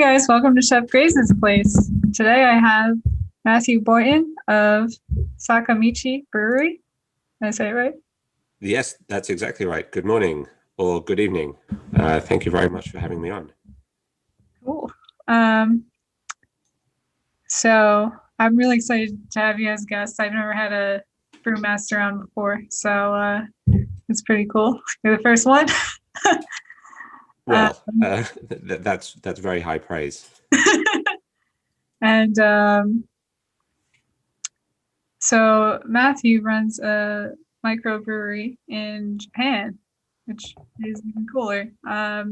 guys, welcome to Chef Grace's Place. Today I have Matthew Boynton of Sakamichi Brewery. Did I say it right? Yes, that's exactly right. Good morning or good evening. Thank you very much for having me on. Cool. Um, so I'm really excited to have you as guests. I've never had a brewmaster on before, so it's pretty cool. You're the first one. Well, that's very high praise. And so Matthew runs a microbrewery in Japan, which is even cooler. I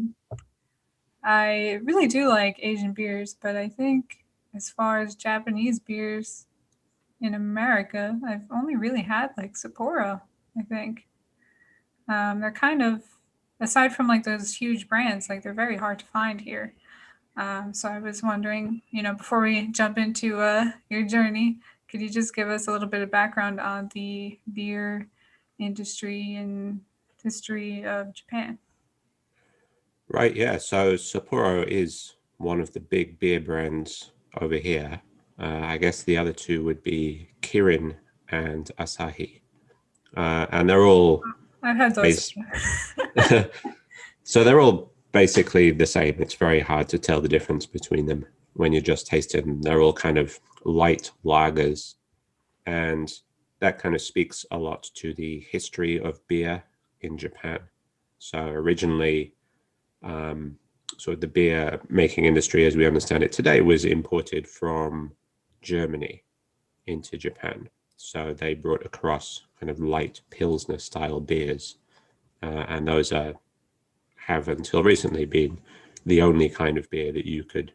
really do like Asian beers, but I think as far as Japanese beers in America, I've only really had like Sapporo, I think. They're kind of, aside from like those huge brands, like they're very hard to find here. So I was wondering, before we jump into your journey, could you just give us a little bit of background on the beer industry and history of Japan? Right, yeah. So Sapporo is one of the big beer brands over here. I guess the other two would be Kirin and Asahi. And they're all I've had those. base so they're all basically the same. It's very hard to tell the difference between them when you just taste them. They're all kind of light lagers, and that kind of speaks a lot to the history of beer in Japan. So originally, sort of the beer making industry as we understand it today was imported from Germany into Japan. So they brought across kind of light Pilsner style beers, and those have until recently been the only kind of beer that you could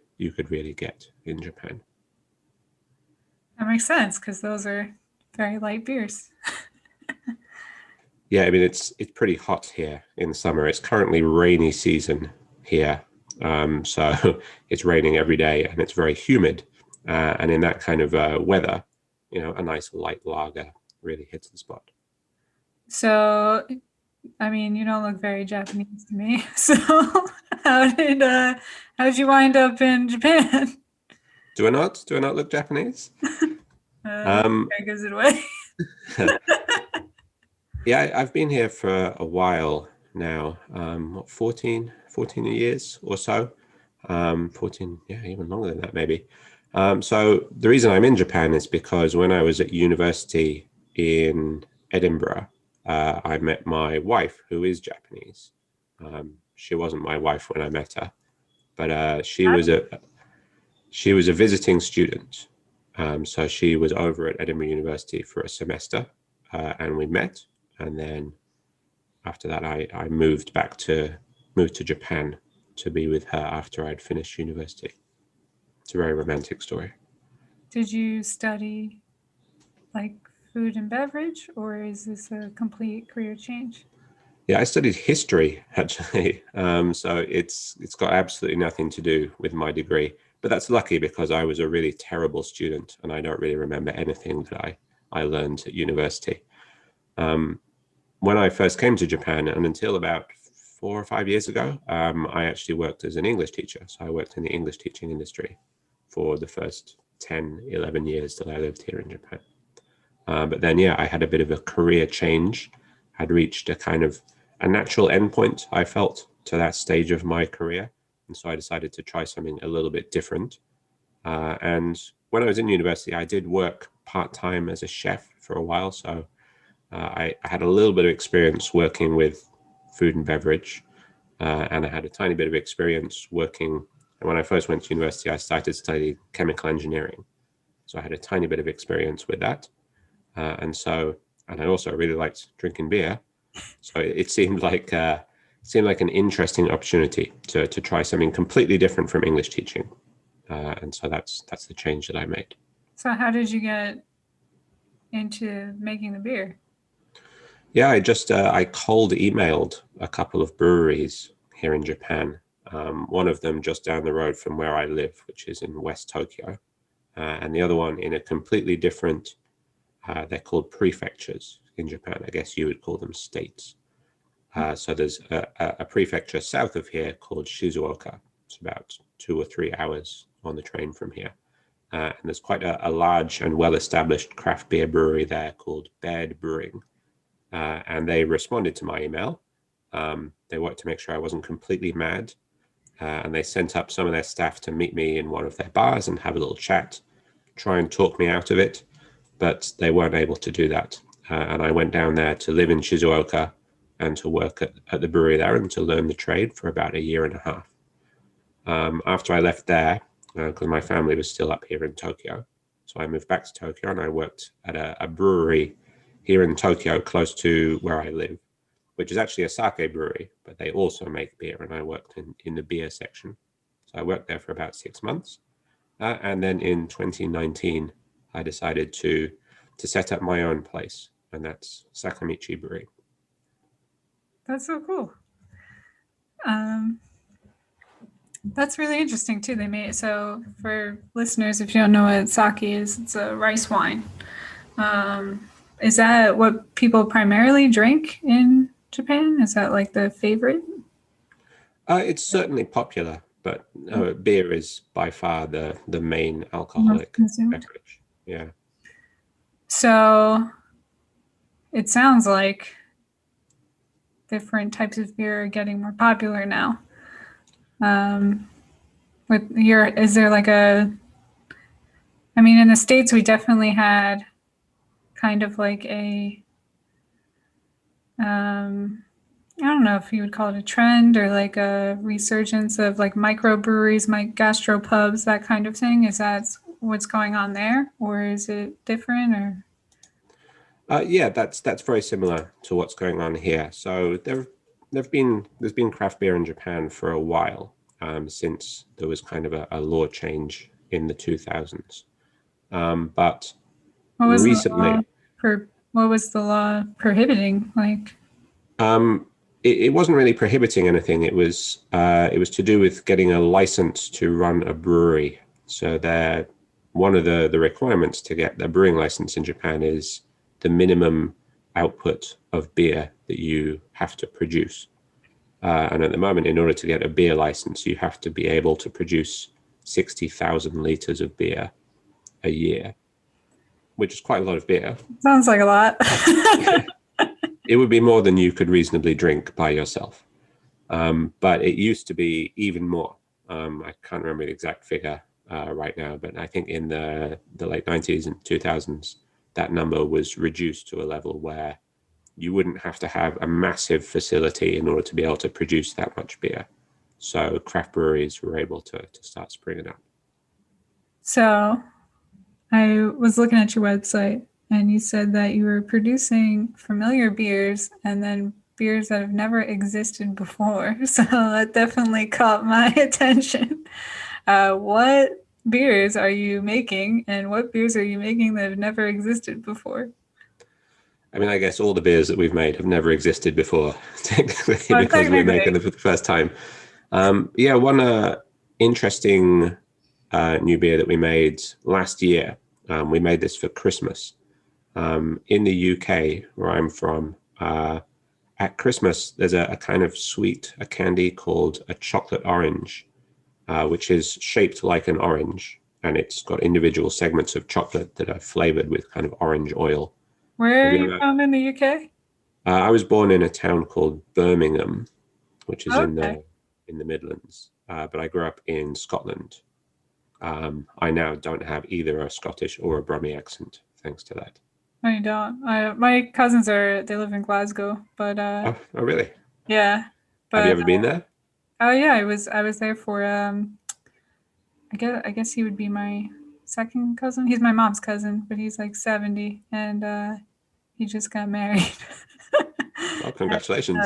really get in Japan. That makes sense because those are very light beers. Yeah, I mean it's pretty hot here in the summer. It's currently rainy season here, so it's raining every day and it's very humid. And in that kind of weather, a nice light lager really hits the spot. So, I mean, you don't look very Japanese to me. So, how did you wind up in Japan? Do I not? Do I not look Japanese? That gives it away. Yeah, I've been here for a while now, 14 years or so. 14, yeah, even longer than that, maybe. So the reason I'm in Japan is because when I was at university in Edinburgh, I met my wife, who is Japanese. She wasn't my wife when I met her, but she was a visiting student. So she was over at Edinburgh University for a semester, and we met. And then after that, I moved to Japan to be with her after I'd finished university. It's a very romantic story. Did you study like food and beverage, or is this a complete career change? Yeah, I studied history actually. So it's got absolutely nothing to do with my degree. But that's lucky because I was a really terrible student and I don't really remember anything that I learned at university. When I first came to Japan, and until about 4 or 5 years ago, I actually worked as an English teacher. So I worked in the English teaching industry for the first 10, 11 years that I lived here in Japan. But then, yeah, I had a bit of a career change. I'd reached a natural endpoint, I felt, to that stage of my career. And so I decided to try something a little bit different. And when I was in university, I did work part-time as a chef for a while. So I had a little bit of experience working with food and beverage, and I had a tiny bit of experience working. And when I first went to university, I started studying chemical engineering. So I had a tiny bit of experience with that. And I also really liked drinking beer. So it seemed like an interesting opportunity to try something completely different from English teaching. And so that's the change that I made. So, how did you get into making the beer? Yeah, I cold emailed a couple of breweries here in Japan. One of them just down the road from where I live, which is in West Tokyo, and the other one in a completely different. They're called prefectures in Japan. I guess you would call them states. So there's a prefecture south of here called Shizuoka. It's about 2 or 3 hours on the train from here. And there's quite a large and well-established craft beer brewery there called Brewing. And they responded to my email. They wanted to make sure I wasn't completely mad. And they sent up some of their staff to meet me in one of their bars and have a little chat, try and talk me out of it. But they weren't able to do that. And I went down there to live in Shizuoka and to work at the brewery there and to learn the trade for about 1.5 years. After I left there, because my family was still up here in Tokyo, so I moved back to Tokyo and I worked at a brewery here in Tokyo close to where I live, which is actually a sake brewery, but they also make beer, and I worked in the beer section. So I worked there for about 6 months. And then in 2019, I decided to set up my own place, and that's Sakamichi Brewery. That's so cool. That's really interesting too. They made so for listeners, if you don't know what sake is, it's a rice wine. Is that what people primarily drink in Japan? Is that like the favorite? It's certainly popular, but beer is by far the main alcoholic beverage. Yeah. So it sounds like different types of beer are getting more popular now. Is there like in the States, we definitely had kind of like I don't know if you would call it a trend or like a resurgence of like microbreweries, gastropubs, that kind of thing. Is that what's going on there, or is it different? Or yeah, that's very similar to what's going on here. So there's been craft beer in Japan for a while, since there was kind of a law change in the 2000s. But recently, what was the law prohibiting? Like, it wasn't really prohibiting anything. It was to do with getting a license to run a brewery. So one of the requirements to get a brewing license in Japan is the minimum output of beer that you have to produce. And at the moment, in order to get a beer license, you have to be able to produce 60,000 liters of beer a year, which is quite a lot of beer. Sounds like a lot. It would be more than you could reasonably drink by yourself. But it used to be even more. I can't remember the exact figure right now, but I think in the late 90s and 2000s, that number was reduced to a level where you wouldn't have to have a massive facility in order to be able to produce that much beer. So craft breweries were able to start springing up. So I was looking at your website and you said that you were producing familiar beers and then beers that have never existed before. So that definitely caught my attention. What beers are you making, and what beers are you making that have never existed before? I mean, I guess all the beers that we've made have never existed before, technically, because we're making them for the first time. One interesting new beer that we made last year. We made this for Christmas. In the UK, where I'm from, at Christmas, there's a kind of sweet, a candy called a chocolate orange, which is shaped like an orange, and it's got individual segments of chocolate that are flavored with kind of orange oil. Where are you from in the UK? I was born in a town called Birmingham, which is in the Midlands, but I grew up in Scotland. I now don't have either a Scottish or a Brummie accent, thanks to that. No, you don't. My cousins they live in Glasgow, but oh, really? Yeah. But, have you ever been there? Oh yeah, I was there for I guess he would be my second cousin. He's my mom's cousin, but he's like 70, and he just got married. Well, congratulations.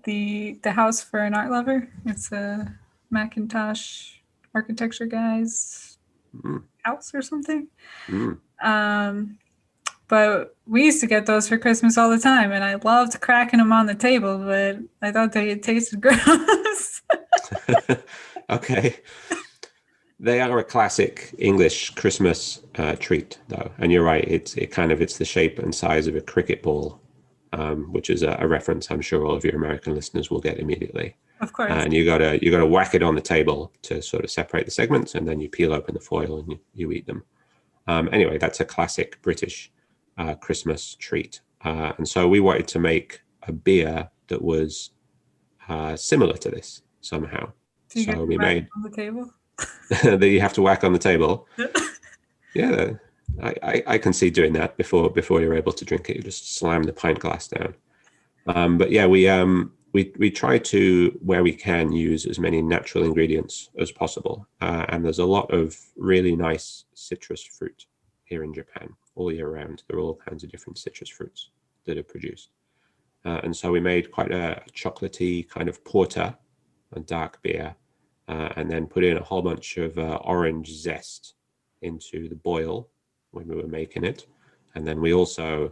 The House for an Art Lover. It's a Macintosh architecture guy's house or something. But we used to get those for Christmas all the time, and I loved cracking them on the table, but I thought they tasted gross. Okay. They are a classic English Christmas treat, though. And you're right, it's the shape and size of a cricket ball, which is a reference I'm sure all of your American listeners will get immediately. Of course. And you gotta whack it on the table to sort of separate the segments, and then you peel open the foil and you eat them. Anyway, that's a classic British Christmas treat. And so we wanted to make a beer that was similar to this somehow. Do you get So to we whack made on the table? that you have to whack on the table. Yeah, I can see doing that before you're able to drink it. You just slam the pint glass down. But yeah, we try to, where we can, use as many natural ingredients as possible. And there's a lot of really nice citrus fruit here in Japan all year round. There are all kinds of different citrus fruits that are produced. And so we made quite a chocolatey kind of porter, a dark beer, and then put in a whole bunch of orange zest into the boil when we were making it. And then we also,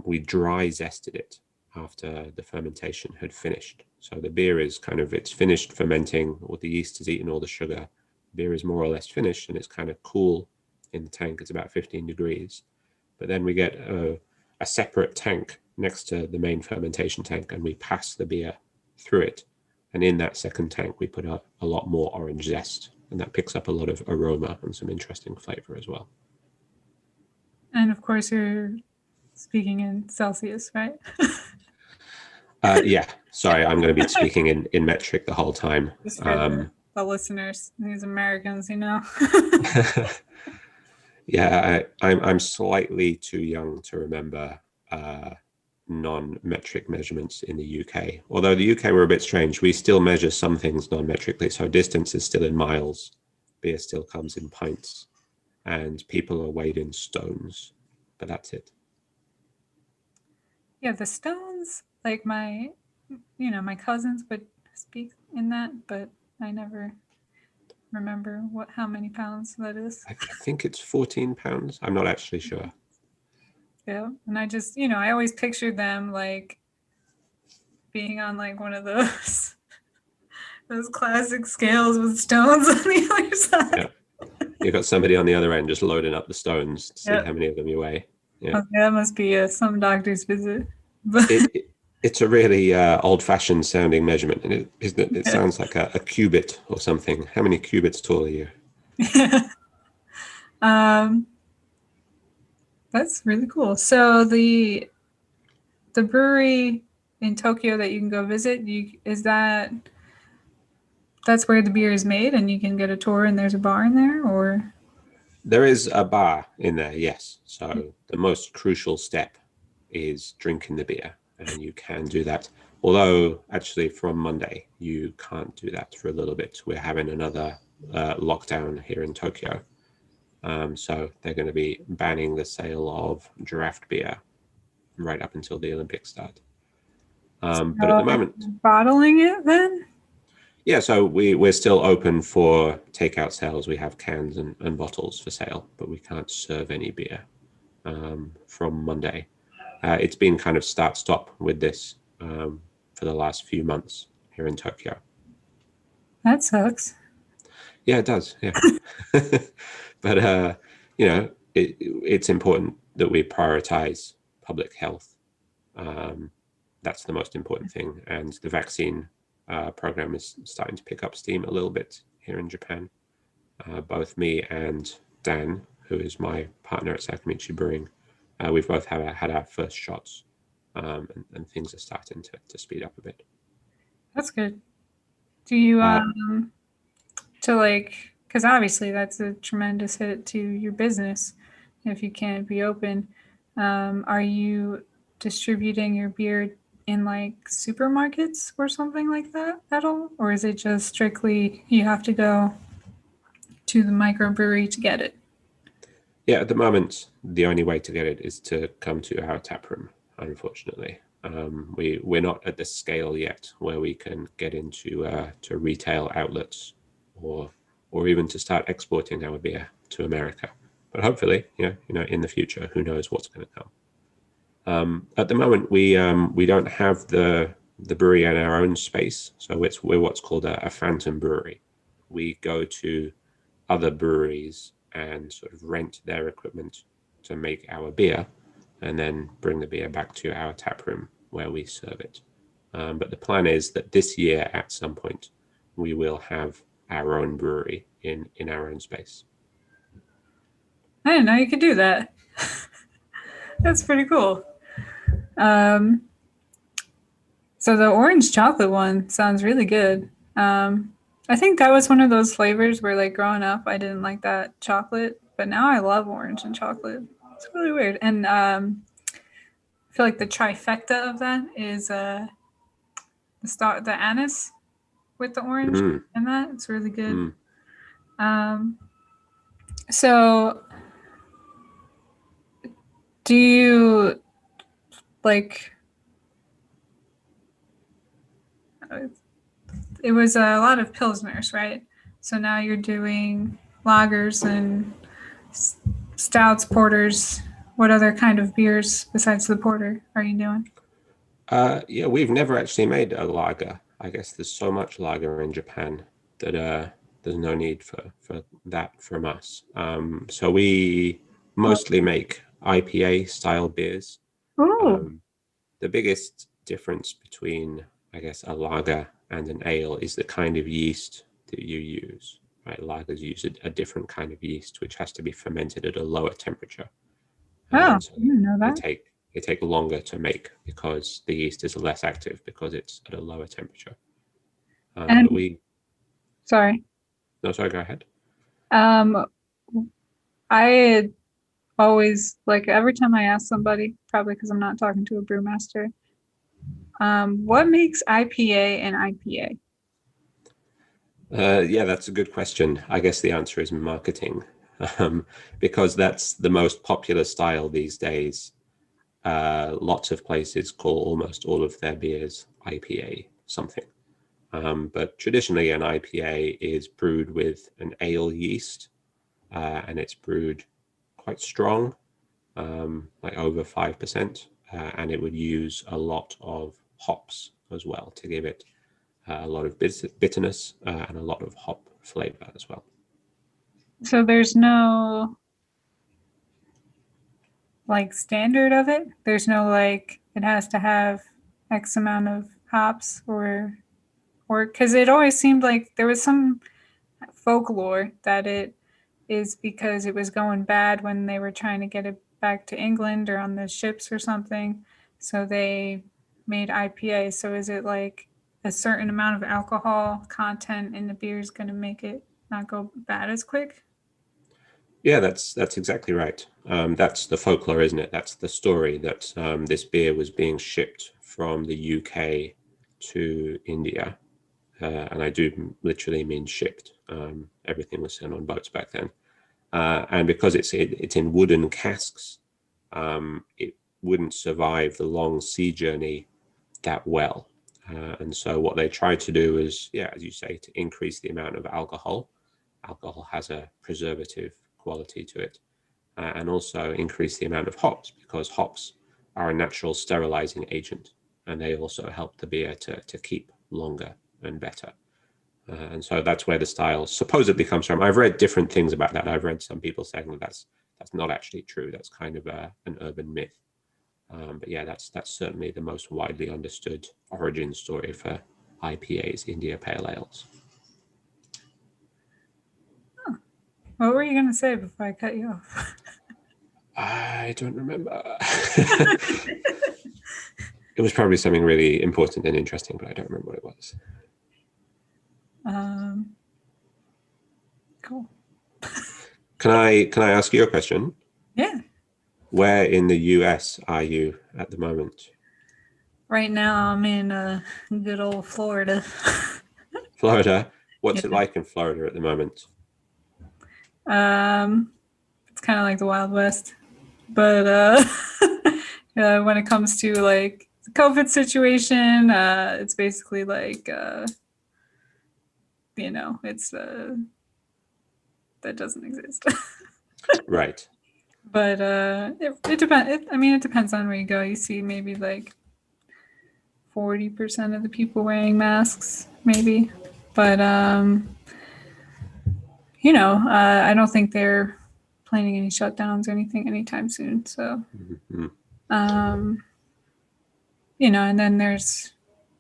we dry zested it after the fermentation had finished. So the beer is kind of, it's finished fermenting, or the yeast has eaten all the sugar. Beer is more or less finished, and it's kind of cool in the tank. It's about 15 degrees. But then we get a separate tank next to the main fermentation tank, and we pass the beer through it. And in that second tank, we put a lot more orange zest, and that picks up a lot of aroma and some interesting flavor as well. And of course, you're speaking in Celsius, right? Yeah, sorry, I'm going to be speaking in metric the whole time. Just for the listeners, these Americans, Yeah, I'm slightly too young to remember non-metric measurements in the UK. Although the UK were a bit strange, we still measure some things non-metrically. So distance is still in miles, beer still comes in pints, and people are weighed in stones. But that's it. Yeah, the stones, like my cousins would speak in that, but I never remember how many pounds that is. I think it's 14 pounds. I'm not actually sure. Yeah, and I just, I always pictured them like being on like one of those classic scales with stones on the other side. Yeah. You've got somebody on the other end just loading up the stones to see how many of them you weigh. Yeah, okay, that must be some doctor's visit. But it's a really old-fashioned sounding measurement, and it sounds like a cubit or something. How many cubits tall are you? That's really cool. So the brewery in Tokyo that you can go visit, that's where the beer is made, and you can get a tour and there's a bar in there, or? There is a bar in there, yes. So the most crucial step is drinking the beer, and you can do that. Although actually from Monday, you can't do that for a little bit. We're having another lockdown here in Tokyo. So they're going to be banning the sale of draft beer right up until the Olympics start. But at the moment, bottling it then? Yeah, so we're still open for takeout sales. We have cans and bottles for sale, but we can't serve any beer from Monday. It's been kind of start-stop with this for the last few months here in Tokyo. That sucks. Yeah, it does. Yeah. But, it's important that we prioritize public health. That's the most important thing. And the vaccine program is starting to pick up steam a little bit here in Japan. Both me and Dan, who is my partner at Sakamichi Brewing, we've both had our first shots, and things are starting to speed up a bit. That's good. Do you because obviously that's a tremendous hit to your business if you can't be open. Are you distributing your beer in like supermarkets or something like that at all, or is it just strictly you have to go to the microbrewery to get it? Yeah, at the moment, the only way to get it is to come to our tap room, unfortunately. We're not at the scale yet where we can get into to retail outlets or even to start exporting our beer to America. But hopefully, in the future, who knows what's going to come. At the moment, we don't have the brewery in our own space, so we're what's called a phantom brewery. We go to other breweries and sort of rent their equipment to make our beer, and then bring the beer back to our tap room where we serve it. But the plan is that this year, at some point, we will have our own brewery in our own space. I didn't know you could do that. That's pretty cool. So the orange chocolate one sounds really good. I think that was one of those flavors where, like, growing up, I didn't like that chocolate, but now I love orange and chocolate. It's really weird. And I feel like the trifecta of that is the anise with the orange and that. It's really good. So do you like? It was a lot of pilsners, right? So now you're doing lagers and stouts, porters. What other kind of beers besides the porter are you doing? Yeah, we've never actually made a lager. I guess there's so much lager in Japan that there's no need for that from us. So we mostly make IPA style beers. Oh, The biggest difference between, I guess, a lager and an ale is the kind of yeast that you use. Right, lagers use a different kind of yeast, which has to be fermented at a lower temperature. I So didn't know they that. take longer to make because the yeast is less active because it's at a lower temperature. And But sorry, sorry, go ahead. um, I always like every time I ask somebody, probably because I'm not talking to a brewmaster, what makes IPA an IPA? Yeah, that's a good question. I guess the answer is marketing, because that's the most popular style these days. Lots of places call almost all of their beers IPA something. But traditionally, an IPA is brewed with an ale yeast, and it's brewed quite strong, like over 5%, and it would use a lot of hops as well to give it a lot of bitterness and a lot of hop flavor as well. So there's no like standard of it. There's no like it has to have X amount of hops or because it always seemed like there was some folklore that it is because it was going bad when they were trying to get it back to England or on the ships or something. So they made IPA. So is it like a certain amount of alcohol content in the beer is going to make it not go bad as quick? Yeah, that's exactly right. That's the folklore, isn't it? That's the story that this beer was being shipped from the UK to India, and I do literally mean shipped. Everything was sent on boats back then, and because it's in wooden casks, it wouldn't survive the long sea journey that well. And so what they tried to do is, yeah, as you say, to increase the amount of alcohol. Alcohol has a preservative quality to it, and also increase the amount of hops because hops are a natural sterilizing agent, and they also help the beer to keep longer and better. And so that's where the style supposedly comes from. I've read different things about that. I've read some people saying that that's not actually true. That's kind of an urban myth. But yeah, that's certainly the most widely understood origin story for IPAs, India Pale Ales. What were you going to say before I cut you off? I don't remember. It was probably something really important and interesting, but I don't remember what it was. Cool. Can I ask you a question? Yeah. Where in the US are you at the moment? Right now I'm in good old Florida. Florida. What's it Yeah. like in Florida at the moment? It's kind of like the Wild West, but when it comes to like the COVID situation, it's basically like it's that doesn't exist. Right. But it depends. I mean, it depends on where you go. You see maybe like 40% of the people wearing masks, maybe, but I don't think they're planning any shutdowns or anything anytime soon. So, Mm-hmm. and then there's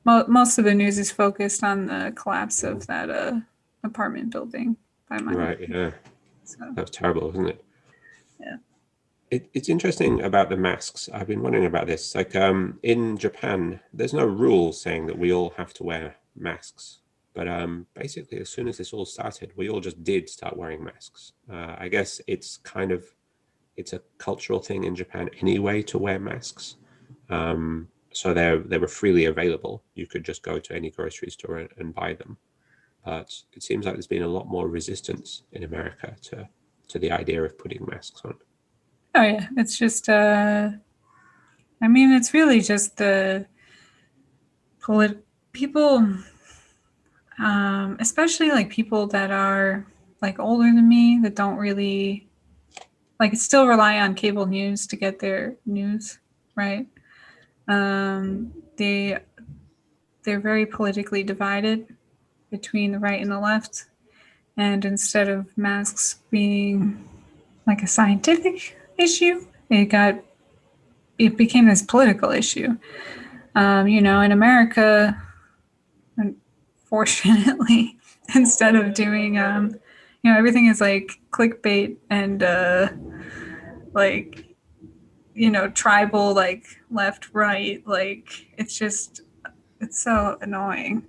most of the news is focused on the collapse of that apartment building by my Right. Yeah. so That was terrible, wasn't it? yeah. It's interesting about the masks. I've been wondering about this. Like in Japan, there's no rule saying that we all have to wear masks. But basically, as soon as this all started, we all just did start wearing masks. I guess it's a cultural thing in Japan anyway to wear masks. So they were freely available. You could just go to any grocery store and buy them. But it seems like there's been a lot more resistance in America to the idea of putting masks on. Oh yeah, it's just I mean, it's really just the people, especially like people that are like older than me that don't really like still rely on cable news to get their news, right? Um, they they're very politically divided between the right and the left, and instead of masks being like a scientific issue, it became this political issue. In America, unfortunately, instead of doing, everything is like clickbait and like, tribal, like left, right. Like, it's so annoying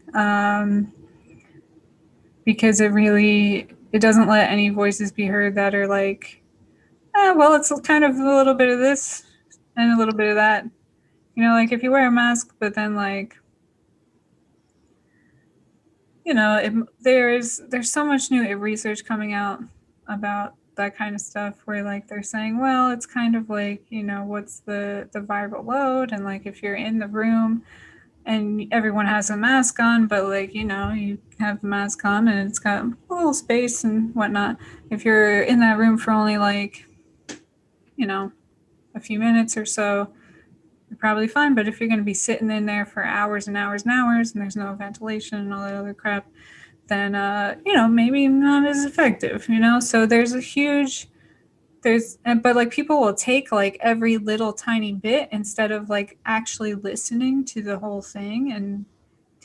because it doesn't let any voices be heard that are like, well, it's kind of a little bit of this and a little bit of that. Like if you wear a mask, but then like, there's so much new research coming out about that kind of stuff where like they're saying, well, it's kind of like, what's the viral load, and like if you're in the room and everyone has a mask on, but like, you have the mask on and it's got a little space and whatnot. If you're in that room for only like, a few minutes or so, you're probably fine. But if you're going to be sitting in there for hours and hours and hours and there's no ventilation and all that other crap, then, maybe not as effective, So but like people will take like every little tiny bit instead of like actually listening to the whole thing and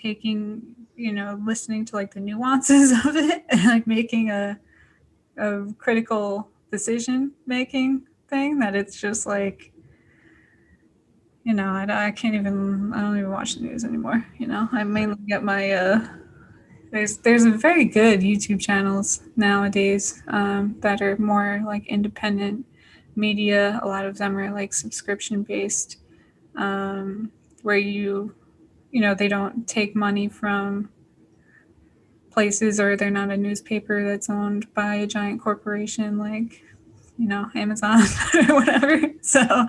listening to like the nuances of it and like making a critical decision making thing that it's just like, I can't even, I don't even watch the news anymore. I mainly get my, there's a very good YouTube channels nowadays that are more like independent media. A lot of them are like subscription based, where they don't take money from places, or they're not a newspaper that's owned by a giant corporation like, Amazon or whatever. So,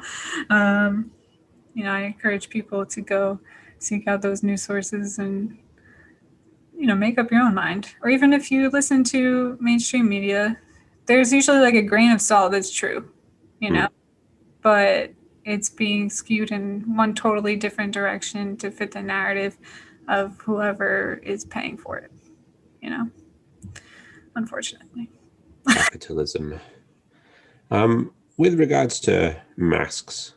I encourage people to go seek out those news sources and, make up your own mind. Or even if you listen to mainstream media, there's usually like a grain of salt that's true, but it's being skewed in one totally different direction to fit the narrative of whoever is paying for it, unfortunately. Capitalism. With regards to masks,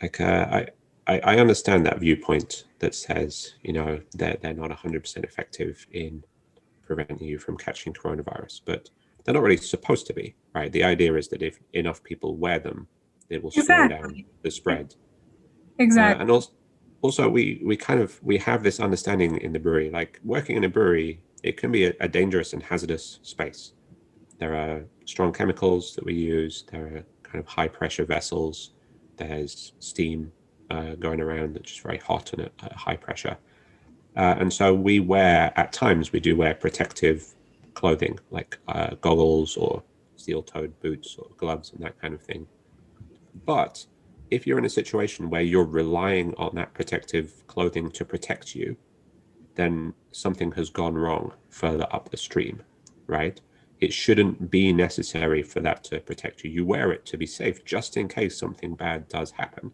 like I understand that viewpoint that says, they're not 100% effective in preventing you from catching coronavirus, but they're not really supposed to be, right? The idea is that if enough people wear them, it will slow down the spread. Exactly. And also we have this understanding in the brewery, like working in a brewery, it can be a dangerous and hazardous space. There are strong chemicals that we use. There are kind of high pressure vessels. There's steam going around that's just very hot and at high pressure. And so we do wear protective clothing like goggles or steel-toed boots or gloves and that kind of thing. But if you're in a situation where you're relying on that protective clothing to protect you, then something has gone wrong further up the stream, right? It shouldn't be necessary for that to protect you. You wear it to be safe just in case something bad does happen.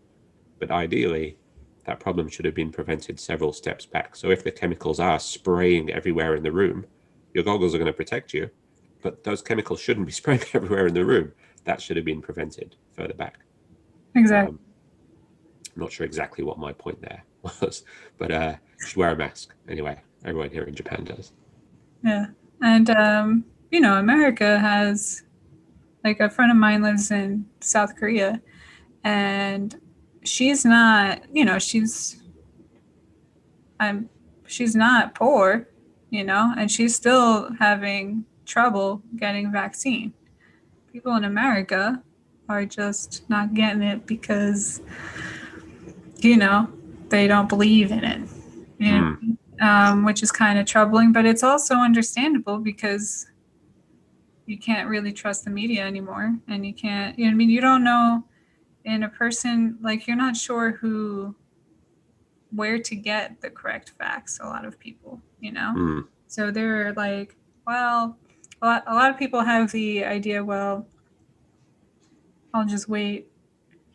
But ideally, that problem should have been prevented several steps back. So if the chemicals are spraying everywhere in the room, your goggles are going to protect you, but those chemicals shouldn't be spraying everywhere in the room. That should have been prevented further back. Exactly. I'm not sure exactly what my point there was, but should wear a mask. Anyway, everyone here in Japan does. Yeah. And, America has, like, a friend of mine lives in South Korea, and she's not, um, she's not poor, and she's still having trouble getting vaccine. People in America are just not getting it because, they don't believe in it, Mm. which is kind of troubling, but it's also understandable because you can't really trust the media anymore. And you can't, you don't know in a person, like, you're not sure where to get the correct facts, a lot of people. Mm. So they're like, well, a lot of people have the idea, well, I'll just wait.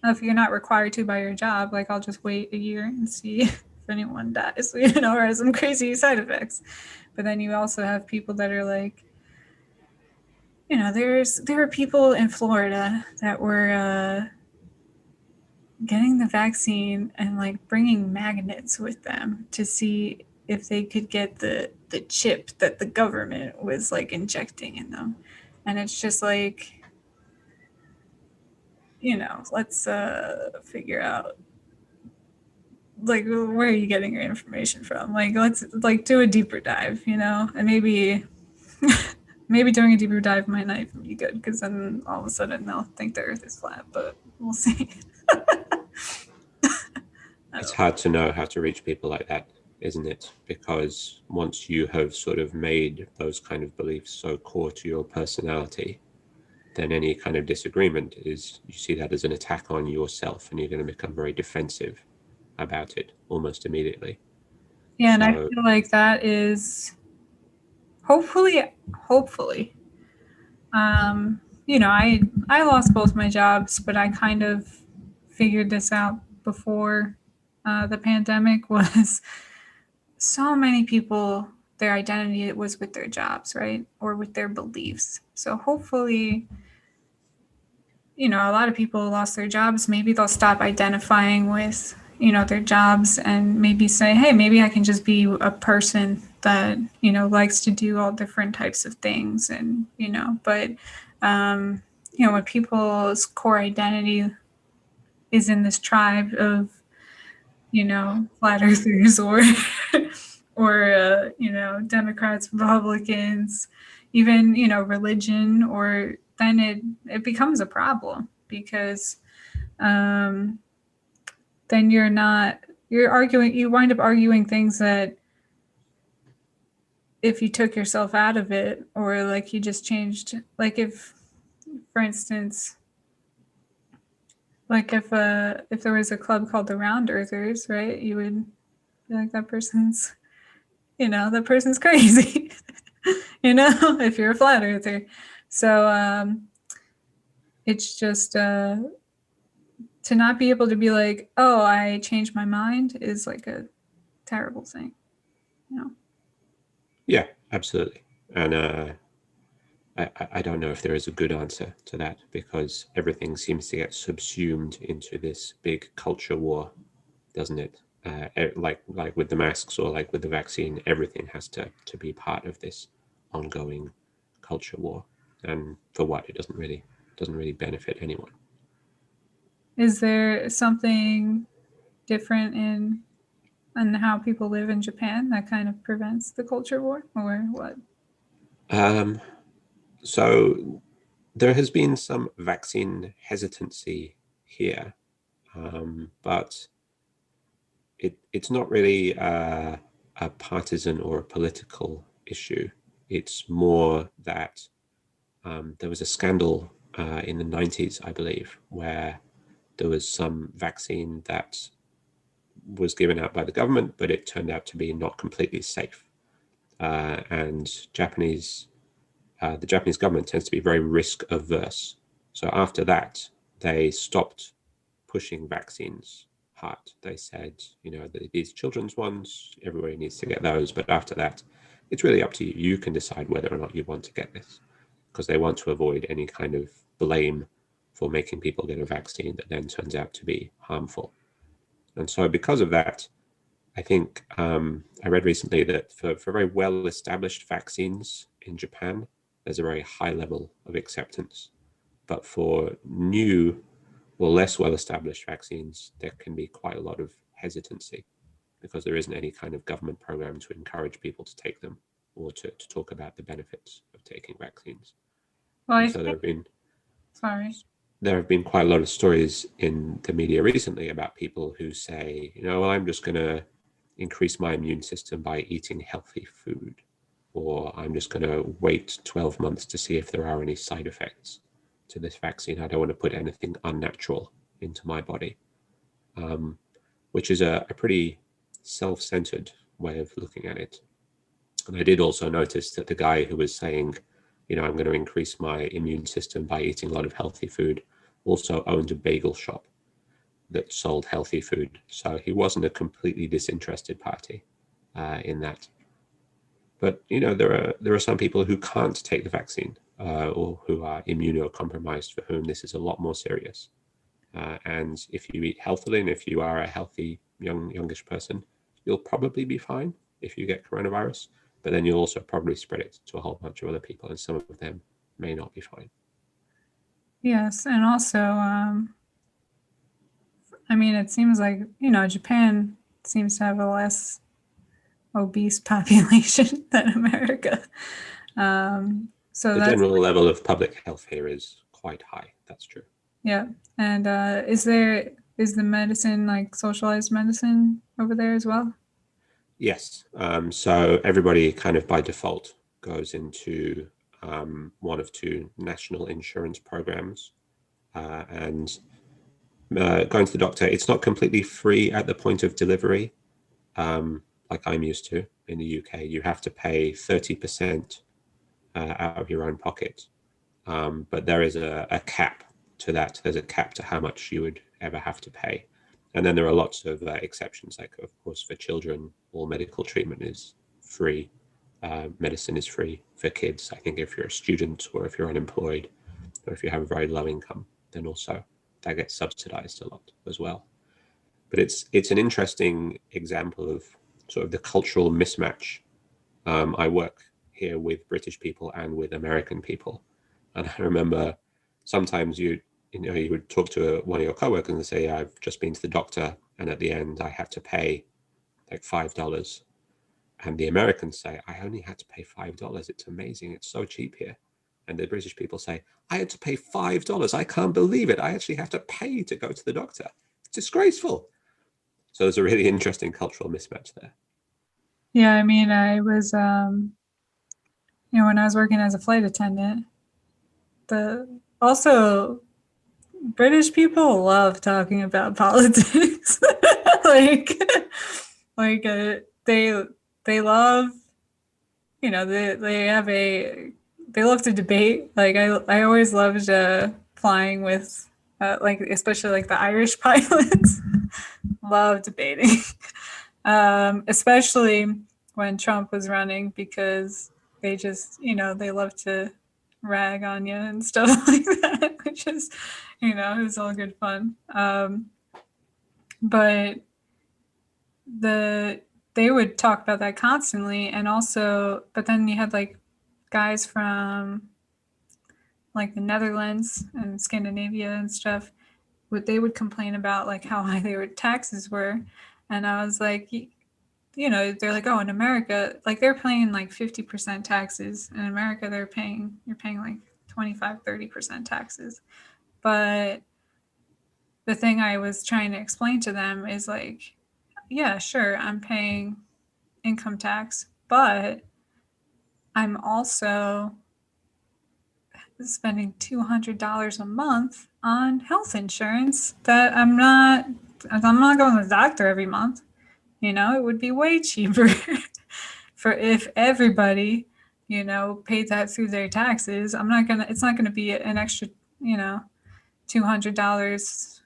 If you're not required to by your job, like, I'll just wait a year and see if anyone dies, or has some crazy side effects. But then you also have people that are like, there were people in Florida that were getting the vaccine and, like, bringing magnets with them to see if they could get the chip that the government was, like, injecting in them. And it's just like, let's figure out, like, where are you getting your information from? Like, let's, like, do a deeper dive, and maybe maybe doing a deeper dive might not even be good, because then all of a sudden they'll think the earth is flat, but we'll see. It's hard to know how to reach people like that, isn't it? Because once you have sort of made those kind of beliefs so core to your personality, then any kind of disagreement is, you see that as an attack on yourself, and you're going to become very defensive about it almost immediately. Yeah, and I So, feel like that is hopefully. I lost both my jobs, but I kind of figured this out before the pandemic. Was so many people, their identity was with their jobs, right? Or with their beliefs. So hopefully, a lot of people lost their jobs. Maybe they'll stop identifying with, their jobs, and maybe say, hey, maybe I can just be a person that, likes to do all different types of things. And, but, when people's core identity is in this tribe of, flat earthers, or Democrats, Republicans, even, religion, or then it becomes a problem, because then you wind up arguing things that, if you took yourself out of it, or, like, you just changed, like, if, for instance, like, if there was a club called the Round Earthers, right, you would be like, that person's crazy. If you're a flat earther. So it's just to not be able to be like, oh, I changed my mind, is like a terrible thing. yeah, absolutely. And I don't know if there is a good answer to that, because everything seems to get subsumed into this big culture war, doesn't it? Like with the masks, or like with the vaccine, everything has to be part of this ongoing culture war. And for what? It doesn't really benefit anyone. Is there something different in how people live in Japan that kind of prevents the culture war, or what? So there has been some vaccine hesitancy here, but it's not really a partisan or a political issue. It's more that there was a scandal in the 90s, I believe, where there was some vaccine that was given out by the government, but it turned out to be not completely safe. And the Japanese government tends to be very risk averse. So after that, they stopped pushing vaccines hard. They said, these children's ones, everybody needs to get those. But after that, it's really up to you. You can decide whether or not you want to get this, because they want to avoid any kind of blame for making people get a vaccine that then turns out to be harmful. And so because of that, I think I read recently that for very well-established vaccines in Japan, there's a very high level of acceptance. But for new or less well-established vaccines, there can be quite a lot of hesitancy because there isn't any kind of government program to encourage people to take them or to talk about the benefits of taking vaccines. Well, And I so think, sorry. there have been quite a lot of stories in the media recently about people who say, well, I'm just going to increase my immune system by eating healthy food, or I'm just going to wait 12 months to see if there are any side effects to this vaccine. I don't want to put anything unnatural into my body, which is a pretty self-centered way of looking at it. And I did also notice that the guy who was saying, I'm going to increase my immune system by eating a lot of healthy food, also owned a bagel shop that sold healthy food. So he wasn't a completely disinterested party in that. But there are some people who can't take the vaccine or who are immunocompromised for whom this is a lot more serious. And if you eat healthily and if you are a healthy youngish person, you'll probably be fine if you get coronavirus. But then you'll also probably spread it to a whole bunch of other people, and some of them may not be fine. Yes, and also, it seems like, Japan seems to have a less obese population than America. So The that's, general level of public health here is quite high. That's true. yeah. And is the medicine like socialized medicine over there as well? Yes. So everybody kind of by default goes into one of two national insurance programs. And going to the doctor, it's not completely free at the point of delivery, like I'm used to in the UK. You have to pay 30% out of your own pocket. But there is a cap to that. There's a cap to how much you would ever have to pay. And then there are lots of exceptions, like, of course, for children, all medical treatment is free. Medicine is free for kids. I think if you're a student or if you're unemployed or if you have a very low income, then also that gets subsidized a lot as well. But it's an interesting example of sort of the cultural mismatch. I work here with British people and with American people. And I remember sometimes you would talk to one of your coworkers and say, I've just been to the doctor, and at the end I had to pay like $5. And the Americans say, I only had to pay $5. It's amazing. It's so cheap here. And the British people say, I had to pay $5. I can't believe it. I actually have to pay to go to the doctor. It's disgraceful. So there's a really interesting cultural mismatch there. Yeah, I was, when I was working as a flight attendant, also British people love talking about politics. like, they love, they love to debate. Like I always loved flying with, especially like the Irish pilots, love debating. Especially when Trump was running, because they just, they love to rag on you and stuff like that, which is, it was all good fun. But they would talk about that constantly, and also, but then you had like guys from like the Netherlands and Scandinavia and stuff, they would complain about like how high their taxes were, and I was like, they're like, oh, in America, like they're paying like 50% taxes. In America, you're paying like 25-30% taxes. But the thing I was trying to explain to them is like, yeah, sure, I'm paying income tax, but I'm also spending $200 a month on health insurance that I'm not going to the doctor every month. It would be way cheaper for if everybody, paid that through their taxes. It's not gonna be an extra, $200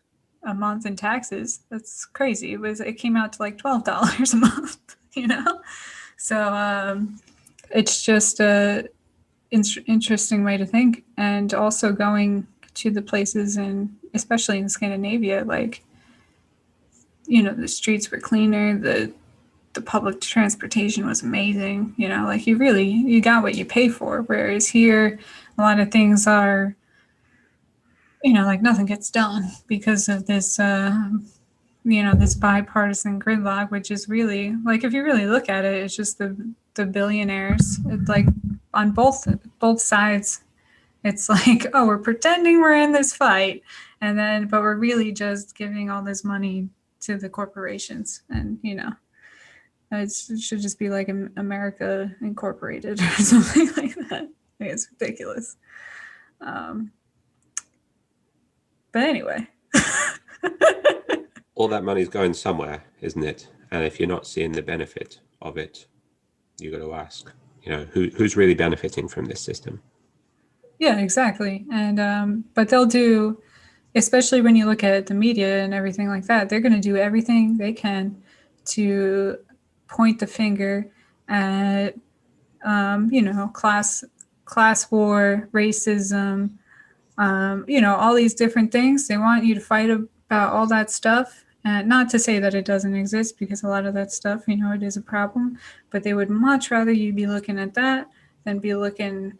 a month in taxes. That's crazy. It came out to like $12 a month, So it's just a interesting way to think. And also going to the places, and especially in Scandinavia, like, the streets were cleaner, the public transportation was amazing. You know, like you got what you pay for. Whereas here, a lot of things are, you know, like nothing gets done because of this, you know, this bipartisan gridlock, which is really like, if you really look at it, it's just the billionaires. It's like on both sides. It's like, oh, we're pretending we're in this fight, and then but we're really just giving all this money to the corporations, and you know, it should just be like America Incorporated or something like that. I think it's ridiculous. But anyway. All that money's going somewhere, isn't it? And if you're not seeing the benefit of it, you got to ask, you know, who's really benefiting from this system? Yeah, exactly. And but they'll do, especially when you look at the media and everything like that, they're going to do everything they can to point the finger at, you know, class war, racism, you know, all these different things. They want you to fight about all that stuff. And not to say that it doesn't exist, because a lot of that stuff, you know, it is a problem. But they would much rather you be looking at that than be looking,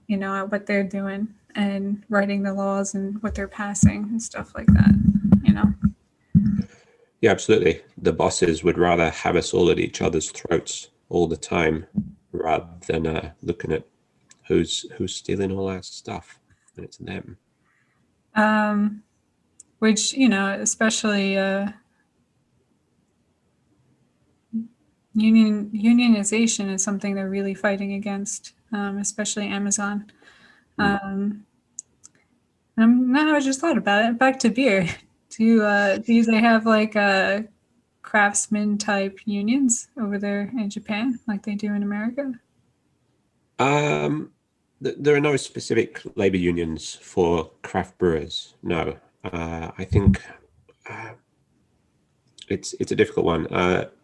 you know, at what they're doing and writing the laws and what they're passing and stuff like that, you know? Yeah, absolutely. The bosses would rather have us all at each other's throats all the time rather than looking at who's stealing all our stuff, and it's them. Which, you know, especially unionization is something they're really fighting against, especially Amazon. Now I just thought about it. Back to beer. Do they have like craftsman type unions over there in Japan, like they do in America? There are no specific labor unions for craft brewers. No, I think it's a difficult one.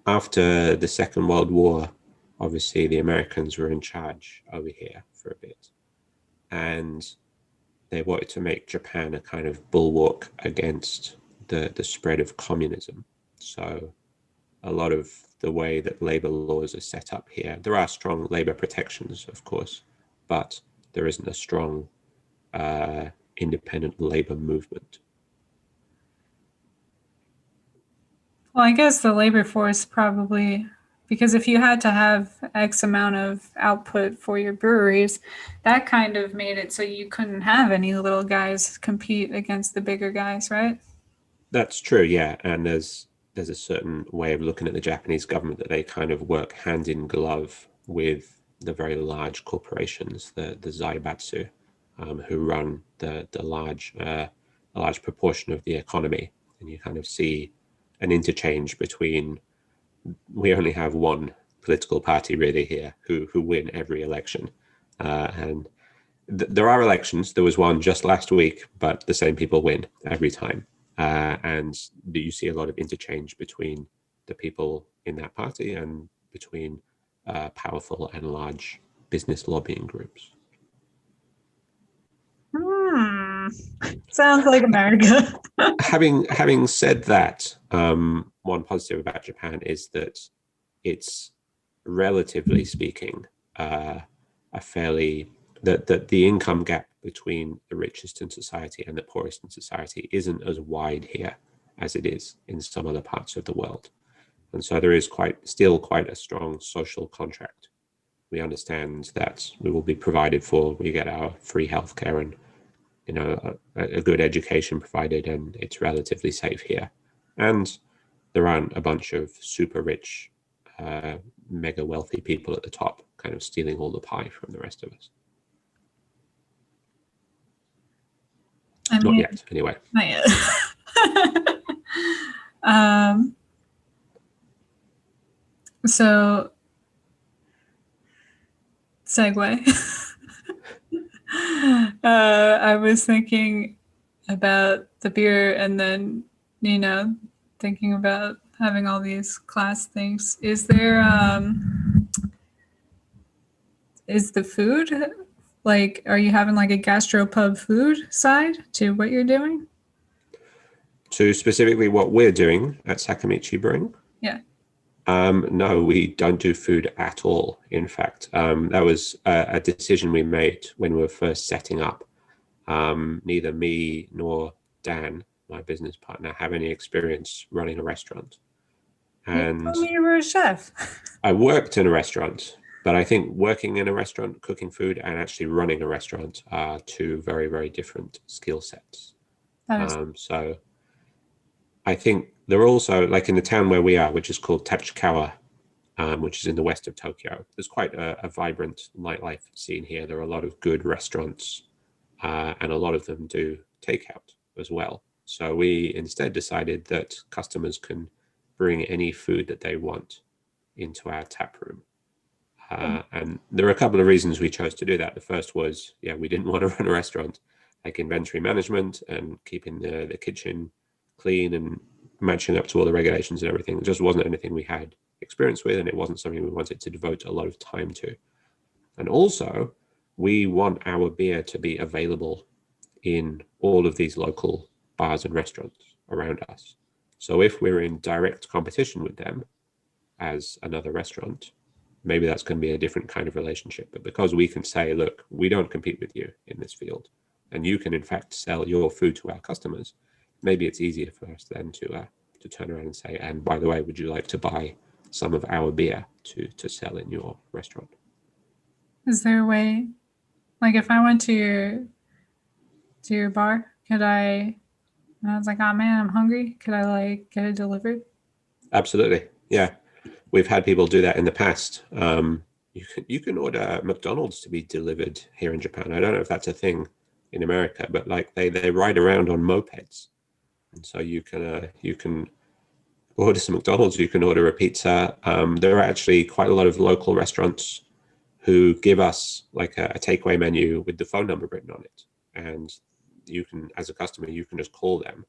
After the Second World War, obviously the Americans were in charge over here for a bit, and they wanted to make Japan a kind of bulwark against the spread of communism. So a lot of the way that labor laws are set up here, there are strong labor protections, of course, but there isn't a strong independent labor movement. Well, I guess the labor force probably, because if you had to have X amount of output for your breweries, that kind of made it so you couldn't have any little guys compete against the bigger guys, right? That's true, yeah. And there's a certain way of looking at the Japanese government that they kind of work hand in glove with the very large corporations, the zaibatsu, who run a large proportion of the economy. And you kind of see an interchange between, we only have one political party really here who win every election, and there are elections. There was one just last week, but the same people win every time, and you see a lot of interchange between the people in that party and between powerful and large business lobbying groups. Sounds like America. Having said that, one positive about Japan is that it's, relatively speaking, a fairly, that the income gap between the richest in society and the poorest in society isn't as wide here as it is in some other parts of the world. And so there is still quite a strong social contract. We understand that we will be provided for, we get our free healthcare and, you know, a good education provided, and it's relatively safe here. And there aren't a bunch of super rich, mega wealthy people at the top kind of stealing all the pie from the rest of us. Not yet, anyway. Not yet. So, segue. I was thinking about the beer, and then, you know, thinking about having all these class things. Is there, is the food, like, are you having like a gastropub food side to what you're doing? To specifically what we're doing at Sakamichi Brewing? Yeah. No, we don't do food at all. In fact, that was a decision we made when we were first setting up. Neither me nor Dan, my business partner, have any experience running a restaurant. You And told me you were a chef. I worked in a restaurant, but I think working in a restaurant, cooking food, and actually running a restaurant are two very, very different skill sets. That is, So I think they're also like in the town where we are, which is called Tachikawa, which is in the west of Tokyo. There's quite a vibrant nightlife scene here. There are a lot of good restaurants, and a lot of them do takeout as well. So we instead decided that customers can bring any food that they want into our tap room. And there are a couple of reasons we chose to do that. The first was, yeah, we didn't want to run a restaurant, like inventory management and keeping the kitchen clean and matching up to all the regulations and everything. It just wasn't anything we had experience with, and it wasn't something we wanted to devote a lot of time to. And also, we want our beer to be available in all of these local bars and restaurants around us. So if we're in direct competition with them as another restaurant, maybe that's going to be a different kind of relationship. But because we can say, look, we don't compete with you in this field, and you can in fact sell your food to our customers, maybe it's easier for us then to turn around and say, and by the way, would you like to buy some of our beer to sell in your restaurant? is there a way, like if I went to your bar, could I, and I was like, oh man, I'm hungry. Could I like get it delivered? Absolutely. Yeah. We've had people do that in the past. You can order McDonald's to be delivered here in Japan. I don't know if that's a thing in America, but like they ride around on mopeds, and so you can order some McDonald's. You can order a pizza. There are actually quite a lot of local restaurants who give us like a takeaway menu with the phone number written on it, and you can, as a customer, you can just call them,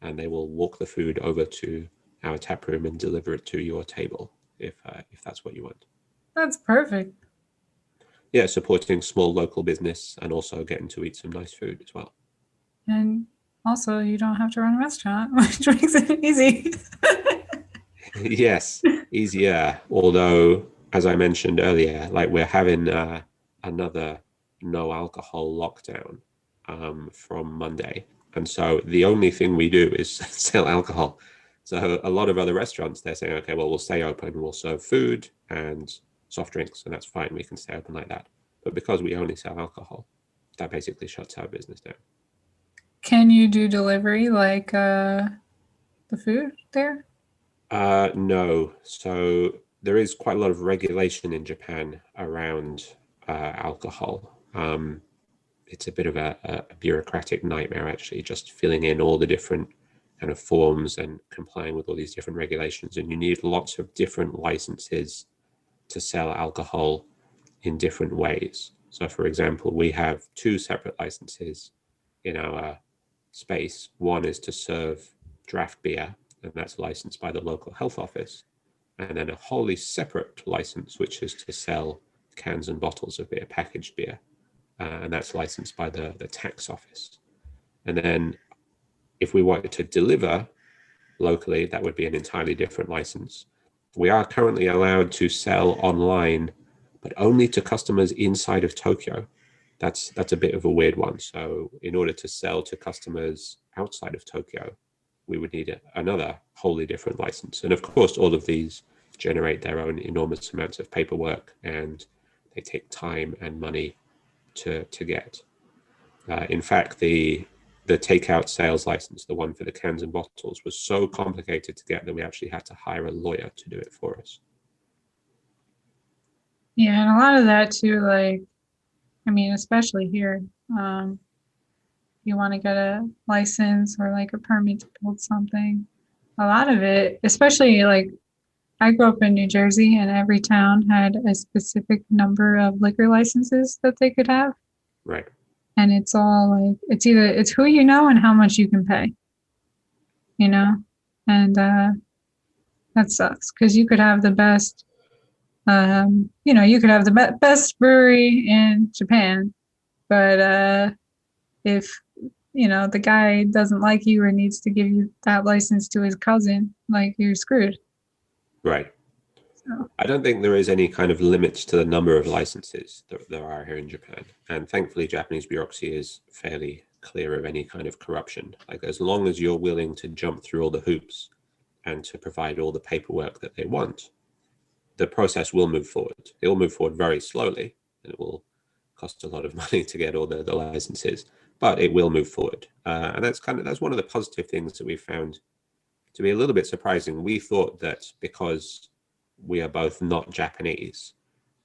and they will walk the food over to our tap room and deliver it to your table if that's what you want. That's perfect. Yeah, supporting small local business and also getting to eat some nice food as well. And also, you don't have to run a restaurant, which makes it easy. Yes, easier. Although, as I mentioned earlier, like we're having another no alcohol lockdown from Monday. And so the only thing we do is sell alcohol. So a lot of other restaurants, they're saying, okay, well, we'll stay open, we'll serve food and soft drinks, and that's fine. We can stay open like that. But because we only sell alcohol, that basically shuts our business down. Can you do delivery like the food there? No. So there is quite a lot of regulation in Japan around alcohol. It's a bit of a bureaucratic nightmare, actually, just filling in all the different kind of forms and complying with all these different regulations. And you need lots of different licenses to sell alcohol in different ways. So, for example, we have two separate licenses in our space. One is to serve draft beer, and that's licensed by the local health office. And then a wholly separate license, which is to sell cans and bottles of beer, packaged beer. And that's licensed by the tax office. And then if we wanted to deliver locally, that would be an entirely different license. We are currently allowed to sell online, but only to customers inside of Tokyo. That's a bit of a weird one. So in order to sell to customers outside of Tokyo, we would need another wholly different license. And of course, all of these generate their own enormous amounts of paperwork, and they take time and money to get. In fact, the takeout sales license, the one for the cans and bottles, was so complicated to get that we actually had to hire a lawyer to do it for us. Yeah, and a lot of that too, like, I mean, especially here, you want to get a license or like a permit to build something. A lot of it, especially like I grew up in New Jersey and every town had a specific number of liquor licenses that they could have. Right. And it's all like, it's who you know and how much you can pay, you know? And that sucks because you could have the best, you could have the best brewery in Japan, but if the guy doesn't like you or needs to give you that license to his cousin, like you're screwed. Right. Oh, I don't think there is any kind of limits to the number of licenses that there are here in Japan. And thankfully, Japanese bureaucracy is fairly clear of any kind of corruption. Like, as long as you're willing to jump through all the hoops and to provide all the paperwork that they want, the process will move forward. It will move forward very slowly, and it will cost a lot of money to get all the licenses, but it will move forward. And that's one of the positive things that we found to be a little bit surprising. We thought that because we are both not Japanese,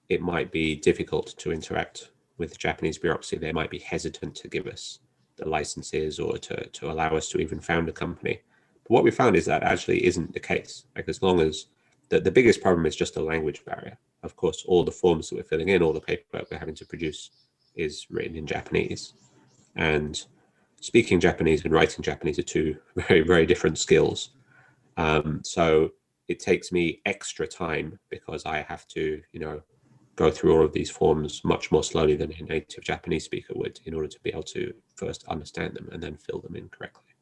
it might be difficult to interact with Japanese bureaucracy. They might be hesitant to give us the licenses or to allow us to even found a company. But what we found is that actually isn't the case. Like, as long as the biggest problem is just a language barrier. Of course, all the forms that we're filling in, all the paperwork we're having to produce is written in Japanese. And speaking Japanese and writing Japanese are two very, very different skills. So it takes me extra time because I have to, go through all of these forms much more slowly than a native Japanese speaker would in order to be able to first understand them and then fill them in correctly.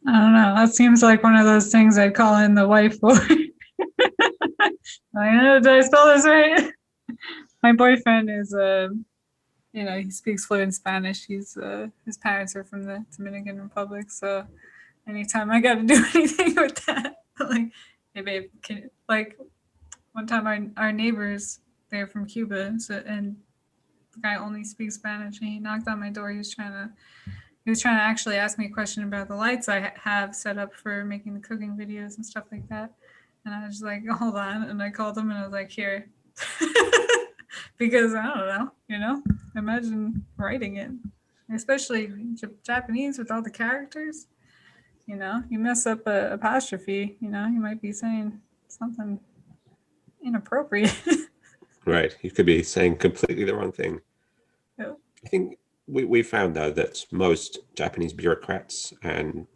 I don't know. That seems like one of those things I'd call in the wife for. Did I spell this right? My boyfriend is he speaks fluent Spanish. He's his parents are from the Dominican Republic, so anytime I got to do anything with that, like, hey babe, like one time our neighbors, they're from Cuba, and the guy only speaks Spanish, and he knocked on my door. He was trying to actually ask me a question about the lights I have set up for making the cooking videos and stuff like that. And I was just like, hold on. And I called him and I was like, here. Because I don't know, imagine writing it, especially Japanese with all the characters. You mess up a apostrophe, you might be saying something inappropriate. Right. You could be saying completely the wrong thing. Yeah. I think we found, though, that most Japanese bureaucrats and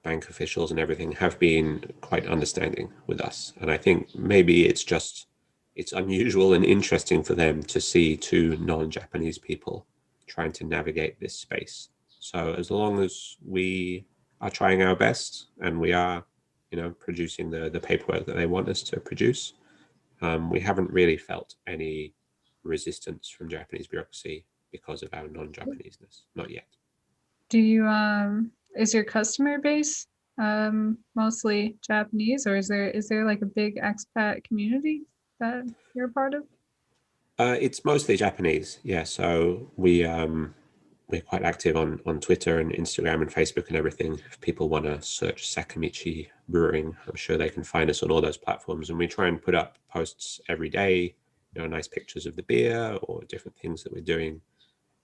bank officials and everything have been quite understanding with us. And I think maybe it's unusual and interesting for them to see two non-Japanese people trying to navigate this space. So as long as we are trying our best and we are, producing the paperwork that they want us to produce, we haven't really felt any resistance from Japanese bureaucracy because of our non-Japaneseness. Not yet. Do you is your customer base mostly Japanese, or is there like a big expat community that you're a part of? It's mostly Japanese, yeah. So we're quite active on Twitter and Instagram and Facebook and everything. If people want to search Sakamichi Brewing, I'm sure they can find us on all those platforms. And we try and put up posts every day, nice pictures of the beer or different things that we're doing,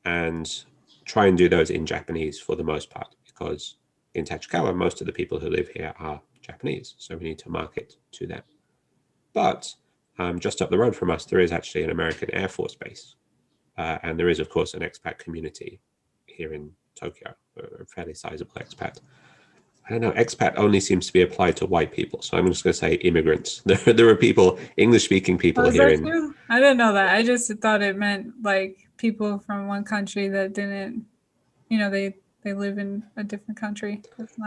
and try and do those in Japanese for the most part, because in Tachikawa, most of the people who live here are Japanese. So we need to market to them. But just up the road from us, there is actually an American Air Force base. And there is, of course, an expat community here in Tokyo, a fairly sizable expat. I don't know, expat only seems to be applied to white people. So I'm just going to say immigrants. There are people, English-speaking people here in... True? I didn't know that. I just thought it meant like people from one country that didn't, they live in a different country.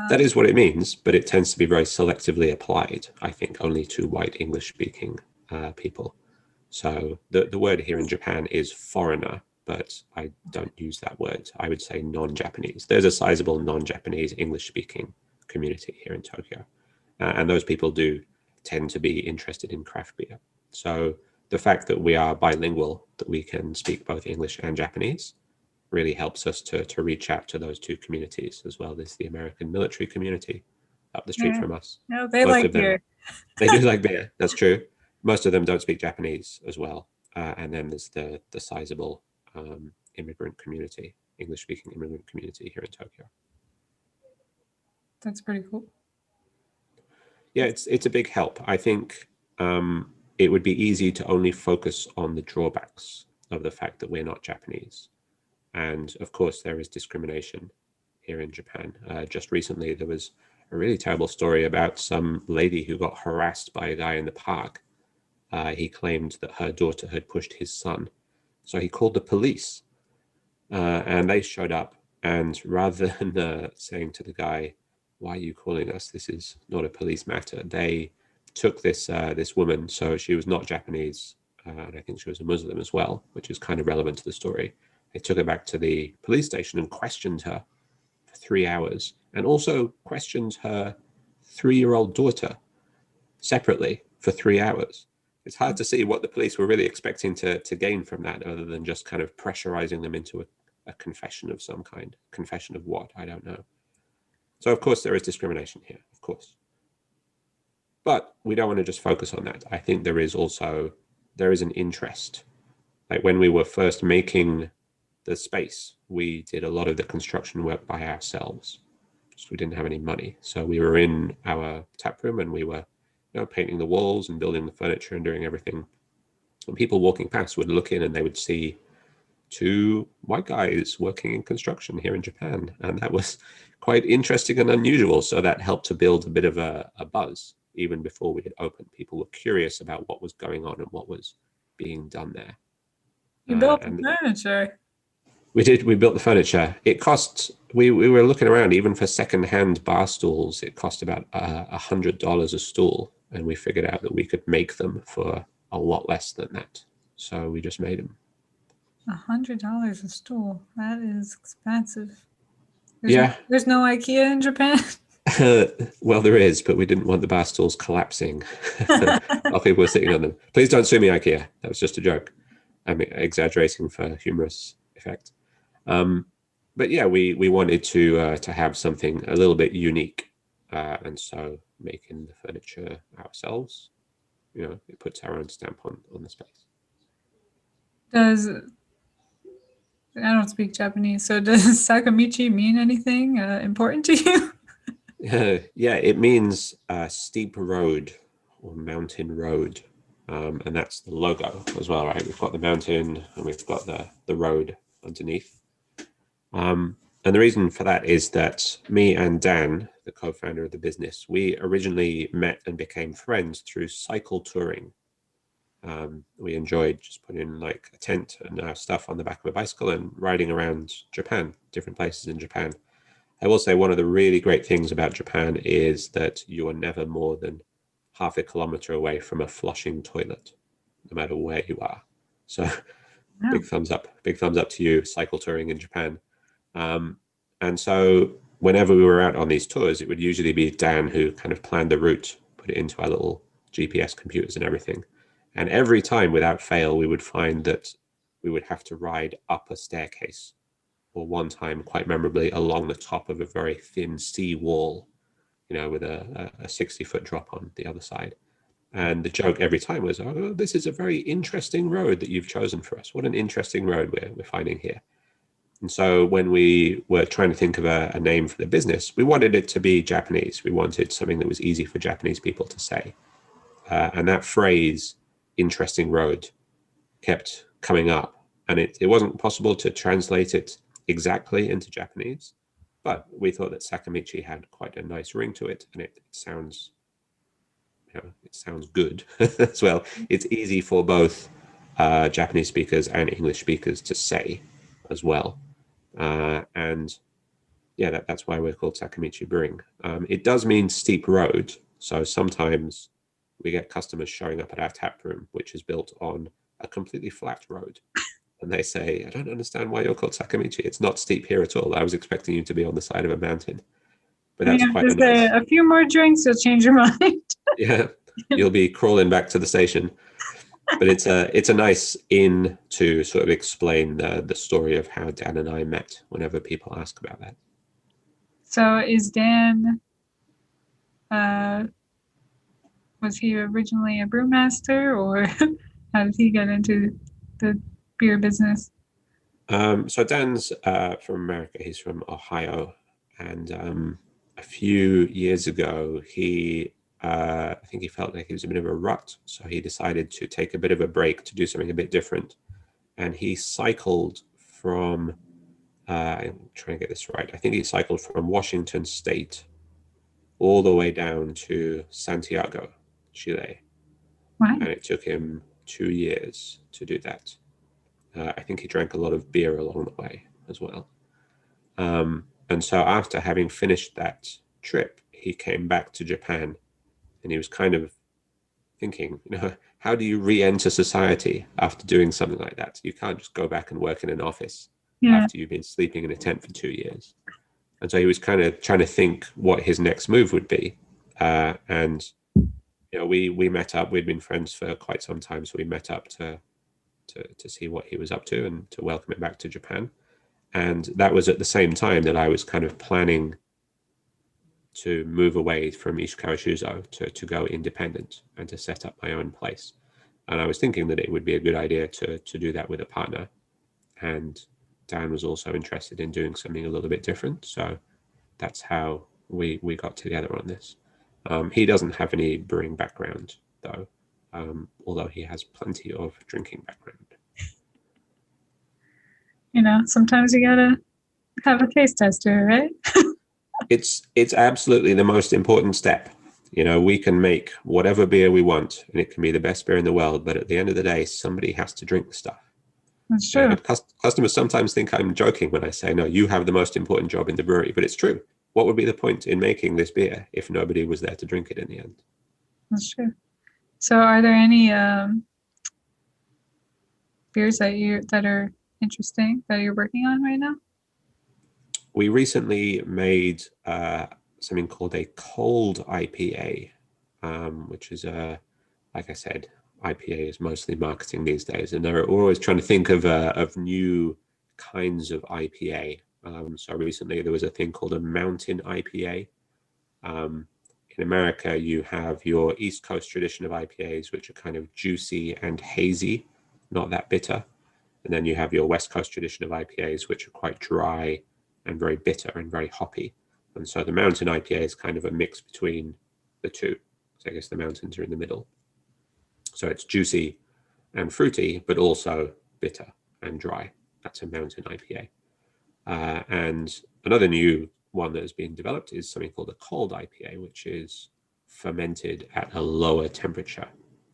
That is what it means, but it tends to be very selectively applied, I think, only to white English-speaking people. So the word here in Japan is foreigner, but I don't use that word. I would say non-Japanese. There's a sizable non-Japanese English-speaking community here in Tokyo. And those people do tend to be interested in craft beer. So the fact that we are bilingual, that we can speak both English and Japanese, really helps us to reach out to those two communities, as well as the American military community up the street from us. No, they like beer. They do like beer, that's true. Most of them don't speak Japanese as well. And then there's the sizable immigrant community, English-speaking immigrant community here in Tokyo. That's pretty cool. Yeah, it's a big help. I think it would be easy to only focus on the drawbacks of the fact that we're not Japanese. And of course, there is discrimination here in Japan. Just recently, there was a really terrible story about some lady who got harassed by a guy in the park. He claimed that her daughter had pushed his son. So he called the police and they showed up. And rather than saying to the guy, why are you calling us? This is not a police matter. They took this woman. So she was not Japanese, and I think she was a Muslim as well, which is kind of relevant to the story. They took her back to the police station and questioned her for 3 hours, and also questioned her 3-year-old daughter separately for 3 hours. It's hard to see what the police were really expecting to gain from that, other than just kind of pressurizing them into a confession of some kind. Confession of what? I don't know. So of course there is discrimination here, of course. But we don't want to just focus on that. I think there is an interest. Like when we were first making the space, we did a lot of the construction work by ourselves. So we didn't have any money. So we were in our tap room and we were painting the walls and building the furniture and doing everything. And people walking past would look in and they would see 2 white guys working in construction here in Japan. And that was quite interesting and unusual. So that helped to build a bit of a buzz even before we had opened. People were curious about what was going on and what was being done there. You built the furniture. We built the furniture. It cost, we were looking around, even for secondhand bar stools, it cost about $100 a stool. And we figured out that we could make them for a lot less than that. So we just made them. $100 a stool. That is expensive. There's no IKEA in Japan. Well, there is, but we didn't want the bar stools collapsing while people were sitting on them. Please don't sue me, IKEA. That was just a joke. I'm exaggerating for humorous effect. But yeah, we wanted to have something a little bit unique, and so making the furniture ourselves, it puts our own stamp on the space. I don't speak Japanese, so does Sakamichi mean anything important to you? Yeah, it means steep road or mountain road, and that's the logo as well, right? We've got the mountain and we've got the road underneath. And the reason for that is that me and Dan, the co-founder of the business, we originally met and became friends through cycle touring. We enjoyed just putting like a tent and our stuff on the back of a bicycle and riding around Japan, different places in Japan. I will say one of the really great things about Japan is that you are never more than half a kilometer away from a flushing toilet, no matter where you are. So Wow. Big thumbs up to you, cycle touring in Japan. And so whenever we were out on these tours, it would usually be Dan who kind of planned the route, put it into our little GPS computers and everything. And every time without fail, we would find that we would have to ride up a staircase, or one time quite memorably along the top of a very thin sea wall, with a 60-foot drop on the other side. And the joke every time was, oh, this is a very interesting road that you've chosen for us. What an interesting road we're finding here. And so when we were trying to think of a name for the business, we wanted it to be Japanese. We wanted something that was easy for Japanese people to say. And that phrase, interesting road, kept coming up. And it wasn't possible to translate it exactly into Japanese, but we thought that Sakamichi had quite a nice ring to it, and it sounds good as well. It's easy for both Japanese speakers and English speakers to say as well. And yeah, that's why we're called Sakamichi Brewing. It does mean steep road. So sometimes we get customers showing up at our tap room, which is built on a completely flat road. And they say, I don't understand why you're called Sakamichi. It's not steep here at all. I was expecting you to be on the side of a mountain. But that's quite nice. A few more drinks, you'll change your mind. Yeah, you'll be crawling back to the station. But it's a nice in to sort of explain the story of how Dan and I met whenever people ask about that. So is Dan, was he originally a brewmaster, or how did he get into the beer business? So Dan's from America. He's from Ohio. And a few years ago, I think he felt like he was a bit of a rut. So he decided to take a bit of a break to do something a bit different. And he cycled from, I'm trying to get this right, I think he cycled from Washington State all the way down to Santiago, Chile. Wow. And it took him 2 years to do that. I think he drank a lot of beer along the way as well. And so after having finished that trip, he came back to Japan, and he was kind of thinking, how do you re-enter society after doing something like that? You can't just go back and work in an office Yeah. after you've been sleeping in a tent for 2 years. And so he was kind of trying to think what his next move would be. And we met up. We'd been friends for quite some time, so we met up to see what he was up to and to welcome him back to Japan. And that was at the same time that I was kind of planning to move away from Ishikawa Shuzo to go independent and to set up my own place. And I was thinking that it would be a good idea to do that with a partner. And Dan was also interested in doing something a little bit different. So that's how we got together on this. He doesn't have any brewing background, though, although he has plenty of drinking background. Sometimes you gotta have a taste tester, right? It's absolutely the most important step. We can make whatever beer we want, and it can be the best beer in the world, but at the end of the day, somebody has to drink the stuff. That's true. And customers sometimes think I'm joking when I say, no, you have the most important job in the brewery, but it's true. What would be the point in making this beer if nobody was there to drink it in the end? That's true. So are there any beers that are interesting that you're working on right now? We recently made something called a cold IPA, which is like I said, IPA is mostly marketing these days, and we're always trying to think of new kinds of IPA. So recently there was a thing called a mountain IPA. In America, you have your East Coast tradition of IPAs, which are kind of juicy and hazy, not that bitter. And then you have your West Coast tradition of IPAs, which are quite dry and very bitter and very hoppy. And so the mountain IPA is kind of a mix between the two. So I guess the mountains are in the middle. So it's juicy and fruity, but also bitter and dry. That's a mountain IPA. And another new one that has been developed is something called a cold IPA, which is fermented at a lower temperature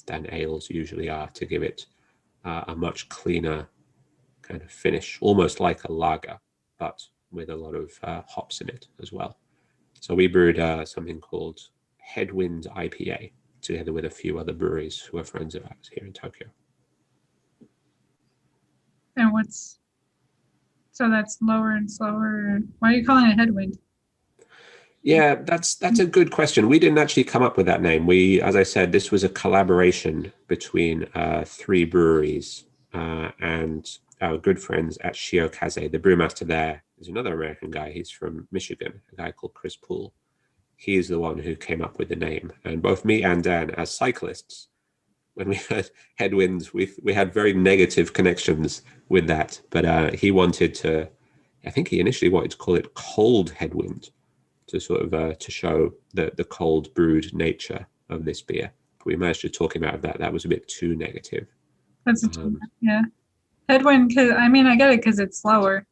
than ales usually are to give it a much cleaner kind of finish, almost like a lager, but with a lot of hops in it as well. So we brewed something called Headwind IPA together with a few other breweries who are friends of ours here in Tokyo. And so that's lower and slower. Why are you calling it Headwind? Yeah, that's a good question. We didn't actually come up with that name. As I said, this was a collaboration between 3 breweries and our good friends at Shiokaze. The brewmaster there is another American guy. He's from Michigan, a guy called Chris Poole. He is the one who came up with the name. And both me and Dan, as cyclists, when we heard Headwinds, we had very negative connections with that. But he wanted to, I think he initially wanted to call it Cold Headwind, to sort of to show the cold brewed nature of this beer. But we managed to talk him out of that. That was a bit too negative. That's yeah. Headwind, because I get it because it's slower.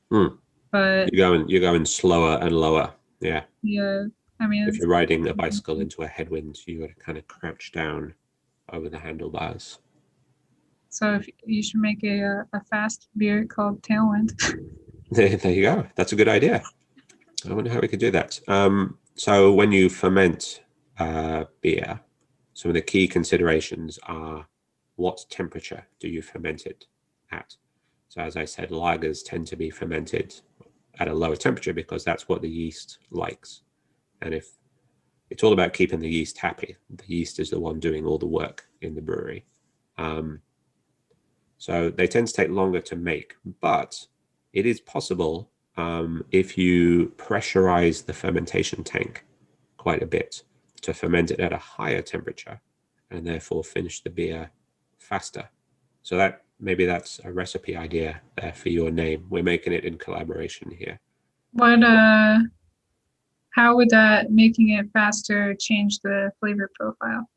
But you're going slower and lower. Yeah. Yeah. If you're riding a bicycle into a headwind, you got to kind of crouch down over the handlebars. So if you should make a fast beer called Tailwind. There you go. That's a good idea. I wonder how we could do that. So when you ferment beer, some of the key considerations are what temperature do you ferment it at? So as I said, lagers tend to be fermented at a lower temperature because that's what the yeast likes. And if it's all about keeping the yeast happy, the yeast is the one doing all the work in the brewery. So they tend to take longer to make, but it is possible if you pressurize the fermentation tank quite a bit to ferment it at a higher temperature and therefore finish the beer faster. So maybe that's a recipe idea there for your name. We're making it in collaboration here. How would that making it faster change the flavor profile?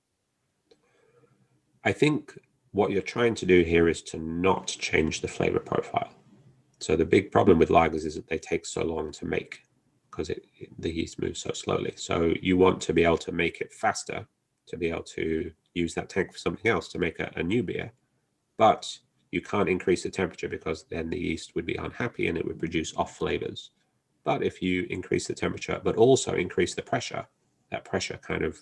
I think what you're trying to do here is to not change the flavor profile. So the big problem with lagers is that they take so long to make because the yeast moves so slowly. So you want to be able to make it faster, to be able to use that tank for something else to make a new beer. But you can't increase the temperature because then the yeast would be unhappy and it would produce off flavors. But if you increase the temperature, but also increase the pressure, that pressure kind of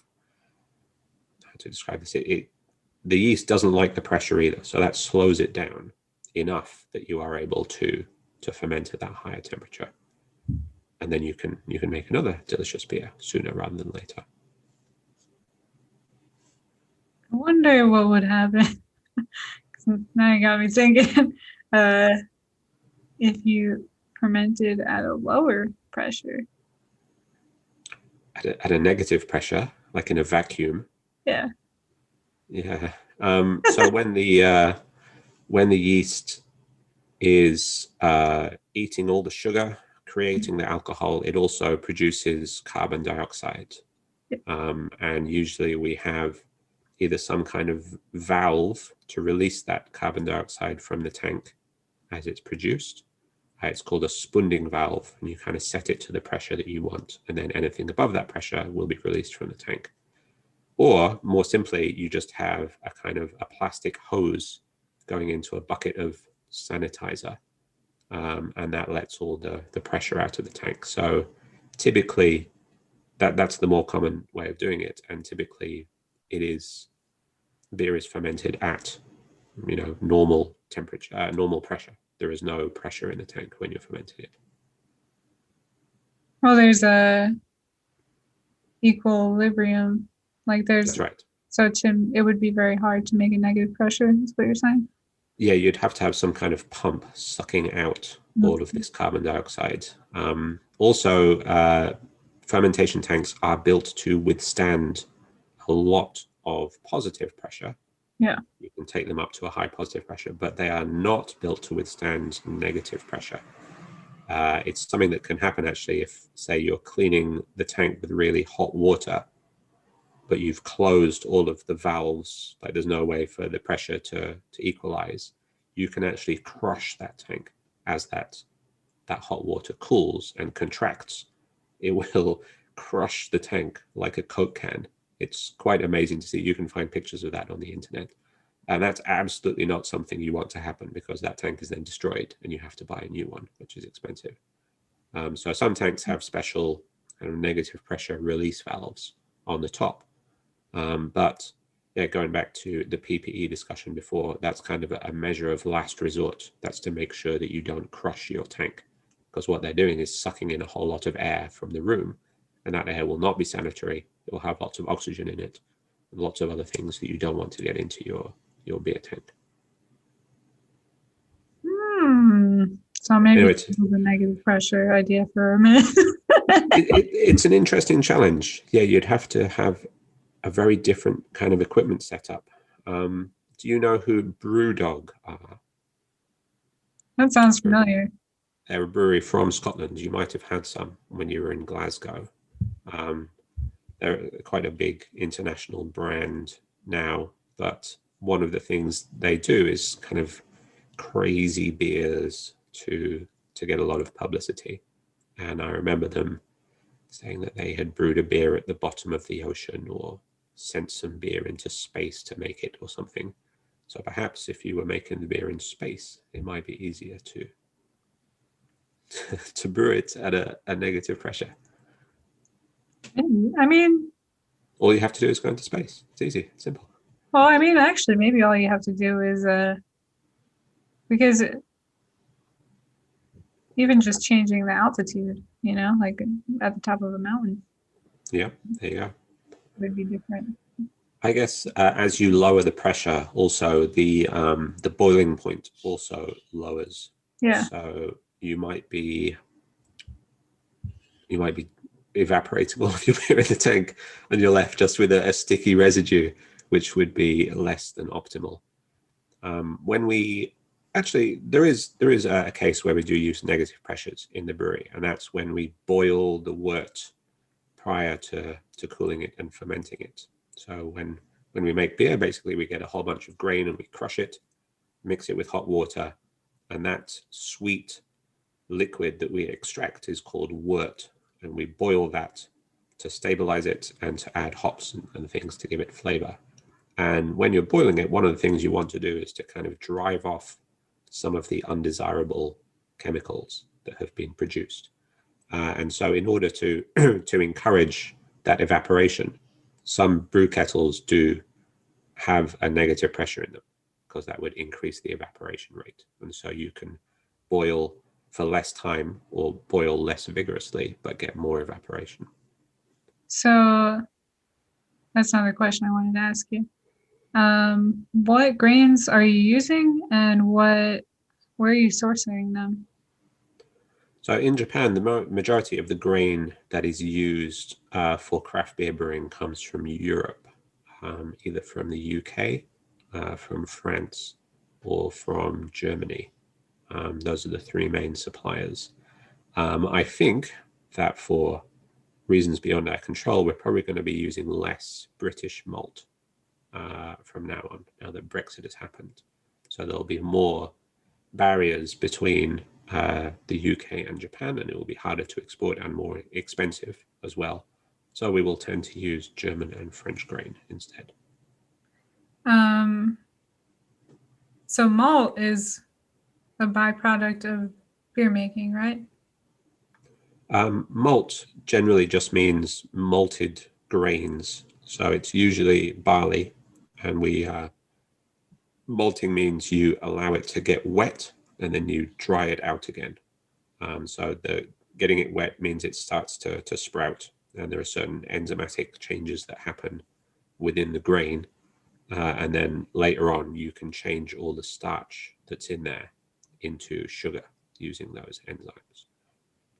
how to describe this. The yeast doesn't like the pressure either, so that slows it down enough that you are able to ferment at that higher temperature, and then you can make another delicious beer sooner rather than later. I wonder what would happen. Now you got me thinking. If you fermented at a lower pressure. At a negative pressure, like in a vacuum. Yeah. Yeah. So when the yeast is eating all the sugar, creating the alcohol, it also produces carbon dioxide. And usually we have either some kind of valve to release that carbon dioxide from the tank as it's produced. It's called a spunding valve, and you kind of set it to the pressure that you want, and then anything above that pressure will be released from the tank. Or more simply, you just have a kind of a plastic hose going into a bucket of sanitizer, and that lets all the pressure out of the tank. So typically that's the more common way of doing it, and typically beer is fermented at normal temperature, normal pressure. There is no pressure in the tank when you're fermenting it. Well, there's a equilibrium, like there's. That's right. So it would be very hard to make a negative pressure, is what you're saying? Yeah, you'd have to have some kind of pump sucking out all of this carbon dioxide. Also, fermentation tanks are built to withstand a lot of positive pressure. Yeah. You can take them up to a high positive pressure, but they are not built to withstand negative pressure. It's something that can happen actually if, say, you're cleaning the tank with really hot water, but you've closed all of the valves, like there's no way for the pressure to equalize. You can actually crush that tank as that hot water cools and contracts. It will crush the tank like a Coke can. It's quite amazing to see. You can find pictures of that on the internet. And that's absolutely not something you want to happen, because that tank is then destroyed and you have to buy a new one, which is expensive. So some tanks have special kind of negative pressure release valves on the top. But yeah, going back to the PPE discussion before, that's kind of a measure of last resort. That's to make sure that you don't crush your tank, because what they're doing is sucking in a whole lot of air from the room, and that air will not be sanitary. It will have lots of oxygen in it and lots of other things that you don't want to get into your beer tank. So maybe it's the negative pressure idea for a minute. It's an interesting challenge. Yeah, you'd have to have a very different kind of equipment setup. Do you know who Brewdog are? That sounds familiar. They're a brewery from Scotland. You might have had some when you were in Glasgow. They're quite a big international brand now, but one of the things they do is kind of crazy beers to get a lot of publicity. And I remember them saying that they had brewed a beer at the bottom of the ocean, or sent some beer into space to make it, or something. So perhaps if you were making the beer in space, it might be easier to brew it at a negative pressure. I mean, all you have to do is go into space. It's easy, simple. Well, I mean, actually, maybe all you have to do is because even just changing the altitude, like at the top of a mountain. Yeah, there you go. Would be different. I guess as you lower the pressure, also the boiling point also lowers. Yeah. So you might be evaporating all of your beer in the tank, and you're left just with a sticky residue, which would be less than optimal. When we actually, there is a case where we do use negative pressures in the brewery, and that's when we boil the wort prior to cooling it and fermenting it. So when we make beer, basically we get a whole bunch of grain and we crush it, mix it with hot water, and that sweet liquid that we extract is called wort, and we boil that to stabilize it and to add hops and things to give it flavor. And when you're boiling it, one of the things you want to do is to kind of drive off some of the undesirable chemicals that have been produced. And so in order to encourage that evaporation, some brew kettles do have a negative pressure in them because that would increase the evaporation rate. And so you can boil for less time or boil less vigorously, but get more evaporation. So that's another question I wanted to ask you. What grains are you using, and where are you sourcing them? So in Japan, the majority of the grain that is used for craft beer brewing comes from Europe, either from the UK, from France, or from Germany. Those are the three main suppliers. I think that for reasons beyond our control, we're probably going to be using less British malt from now on, now that Brexit has happened. So there'll be more barriers between the UK and Japan, and it will be harder to export and more expensive as well. So we will tend to use German and French grain instead. So malt is a byproduct of beer making, right? Malt generally just means malted grains. So it's usually barley, and malting means you allow it to get wet and then you dry it out again. So getting it wet means it starts to sprout, and there are certain enzymatic changes that happen within the grain. And then later on, you can change all the starch that's in there into sugar using those enzymes.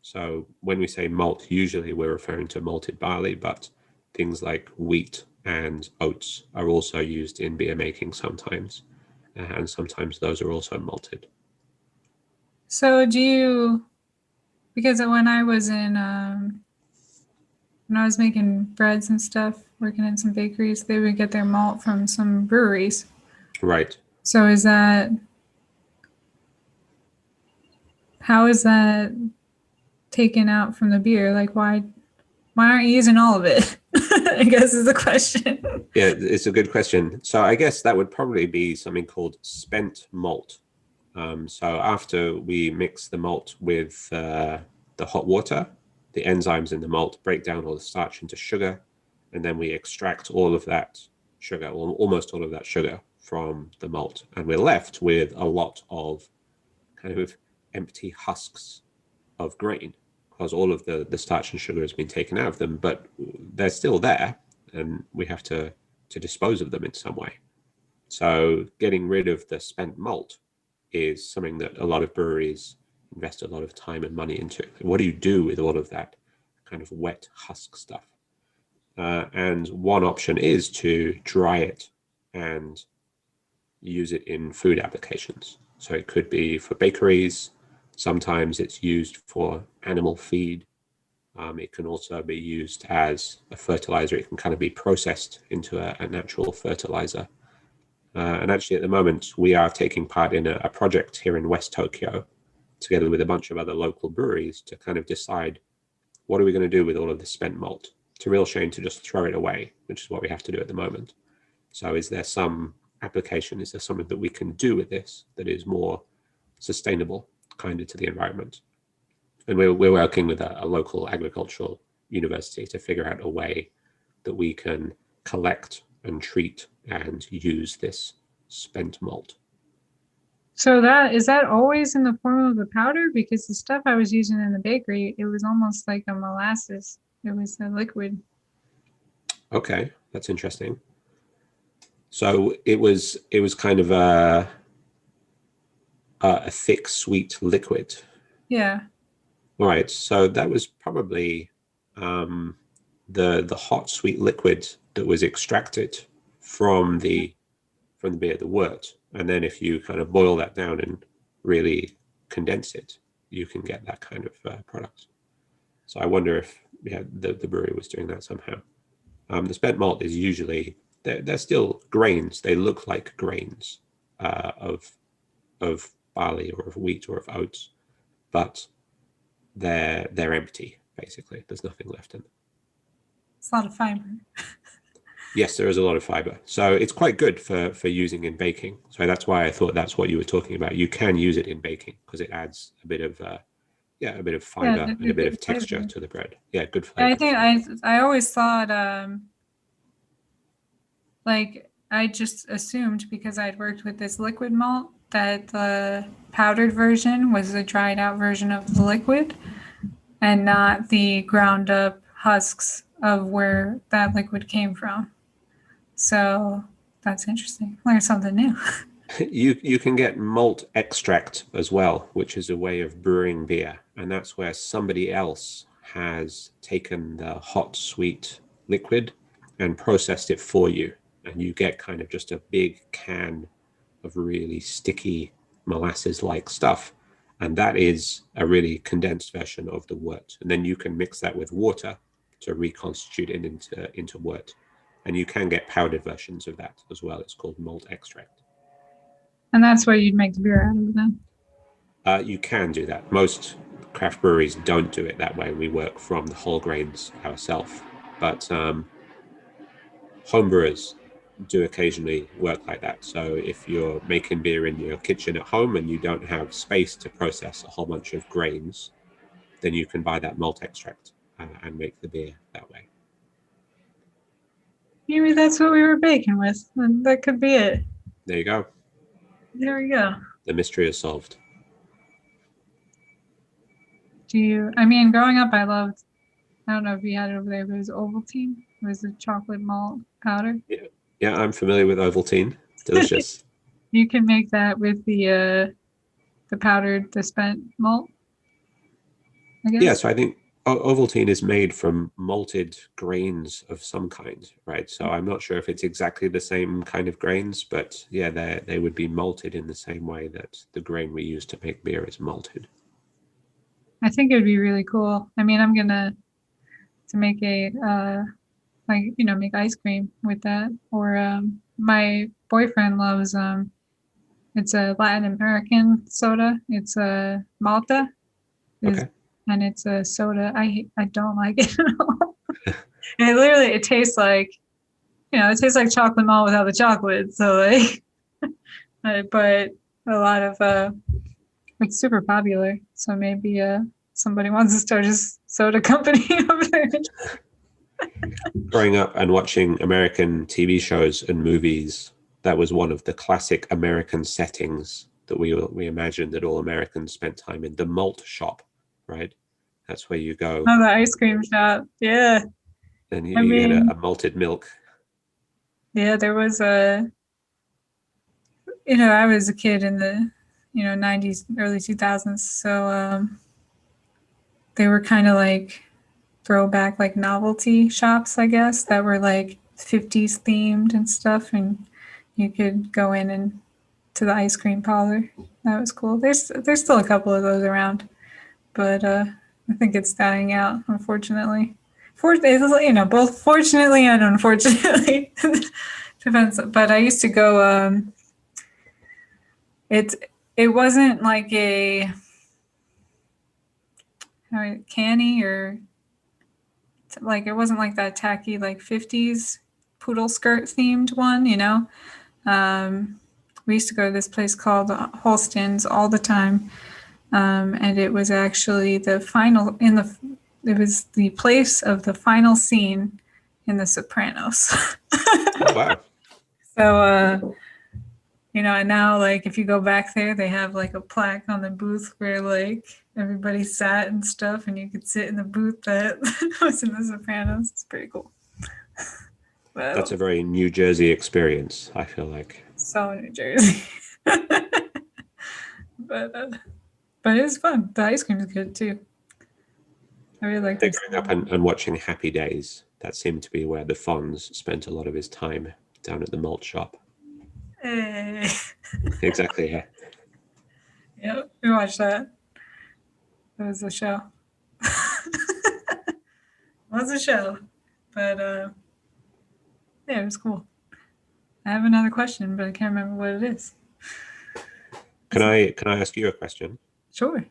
So when we say malt, usually we're referring to malted barley, but things like wheat and oats are also used in beer making sometimes. And sometimes those are also malted. So because when I was making breads and stuff, working in some bakeries, they would get their malt from some breweries. Right. So how is that taken out from the beer? Like, why aren't you using all of it? I guess is the question. Yeah, it's a good question. So I guess that would probably be something called spent malt. So after we mix the malt with the hot water, the enzymes in the malt break down all the starch into sugar, and then we extract all of that sugar, or almost all of that sugar from the malt. And we're left with a lot of kind of empty husks of grain, because all of the starch and sugar has been taken out of them, but they're still there, and we have to dispose of them in some way. So getting rid of the spent malt is something that a lot of breweries invest a lot of time and money into. What do you do with all of that kind of wet husk stuff? And one option is to dry it and use it in food applications. So it could be for bakeries. Sometimes it's used for animal feed. It can also be used as a fertilizer. It can kind of be processed into a natural fertilizer. And actually, at the moment, we are taking part in a project here in West Tokyo, together with a bunch of other local breweries, to kind of decide what are we going to do with all of this spent malt. It's a real shame to just throw it away, which is what we have to do at the moment. So is there some application? Is there something that we can do with this that is more sustainable, kinder to the environment? And we're working with a local agricultural university to figure out a way that we can collect and treat and use this spent malt. So is that always in the form of a powder? Because the stuff I was using in the bakery, it was almost like a molasses. It was a liquid. Okay, that's interesting. So it was kind of a thick, sweet liquid. Yeah. All right. So that was probably the hot, sweet liquid that was extracted from the beer, the wort. And then if you kind of boil that down and really condense it, you can get that kind of product. So I wonder if the brewery was doing that somehow. The spent malt is usually, they're still grains. They look like grains of barley or of wheat or of oats, but they're empty, basically. There's nothing left in them. It's a lot of fiber. Yes, there is a lot of fiber. So it's quite good for using in baking. So that's why I thought that's what you were talking about. You can use it in baking because it adds a bit of fiber and a bit of texture to the bread. Yeah, good flavor. I think I always thought like I just assumed because I'd worked with this liquid malt that the powdered version was the dried out version of the liquid and not the ground up husks of where that liquid came from. So that's interesting. Learn something new. You can get malt extract as well, which is a way of brewing beer, and that's where somebody else has taken the hot sweet liquid and processed it for you, and you get kind of just a big can of really sticky molasses like stuff, and that is a really condensed version of the wort, and then you can mix that with water to reconstitute it into wort, and you can get powdered versions of that as well. It's called malt extract. And that's what you'd make the beer out of then. You can do that. Most craft breweries don't do it that way. We work from the whole grains ourselves, but home brewers do occasionally work like that. So if you're making beer in your kitchen at home and you don't have space to process a whole bunch of grains, then you can buy that malt extract and make the beer that way. Maybe that's what we were baking with. And that could be it. There you go. There we go. The mystery is solved. I mean, growing up, I loved, I don't know if you had it over there, but it was Ovaltine. It was a chocolate malt powder. Yeah, I'm familiar with Ovaltine. It's delicious. You can make that with the powdered, the spent malt, I guess. Yeah, so I think Ovaltine is made from malted grains of some kind, right? So I'm not sure if it's exactly the same kind of grains, but yeah, they would be malted in the same way that the grain we use to make beer is malted. I think it would be really cool. I mean, I'm gonna to make make ice cream with that. Or my boyfriend loves it's a Latin American soda. It's a Malta. Okay. And it's a soda. I don't like it at all. It tastes like, it tastes like chocolate malt without the chocolate. So like, but a lot of it's super popular. So maybe somebody wants to start a soda company over there. Growing up and watching American TV shows and movies, that was one of the classic American settings that we imagined that all Americans spent time in. The malt shop, right? That's where you go. Oh, the ice cream shop. Yeah. And you get a malted milk. Yeah, there was I was a kid in the, 90s, early 2000s. So they were kind of like throwback, like novelty shops, I guess, that were like 50s themed and stuff. And you could go in and to the ice cream parlor. That was cool. There's still a couple of those around, but I think it's dying out, unfortunately. Both fortunately and unfortunately. Depends. But I used to go. It wasn't like a canny or like, it wasn't like that tacky like 50s poodle skirt themed one. We used to go to this place called Holston's all the time. And it was actually it was the place of the final scene in The Sopranos. Oh, wow. So, and now like if you go back there, they have like a plaque on the booth where like everybody sat and stuff, and you could sit in the booth that was in The Sopranos. It's pretty cool. But that's a very New Jersey experience, I feel like. So New Jersey. But it was fun. The ice cream is good too. I really like this. Growing up and watching Happy Days, that seemed to be where the Fonz spent a lot of his time, down at the malt shop. Hey. Exactly, yeah. Yep, we watched that. It was a show. It was a show. But yeah, it was cool. I have another question, but I can't remember what it is. Can I ask you a question? Sure.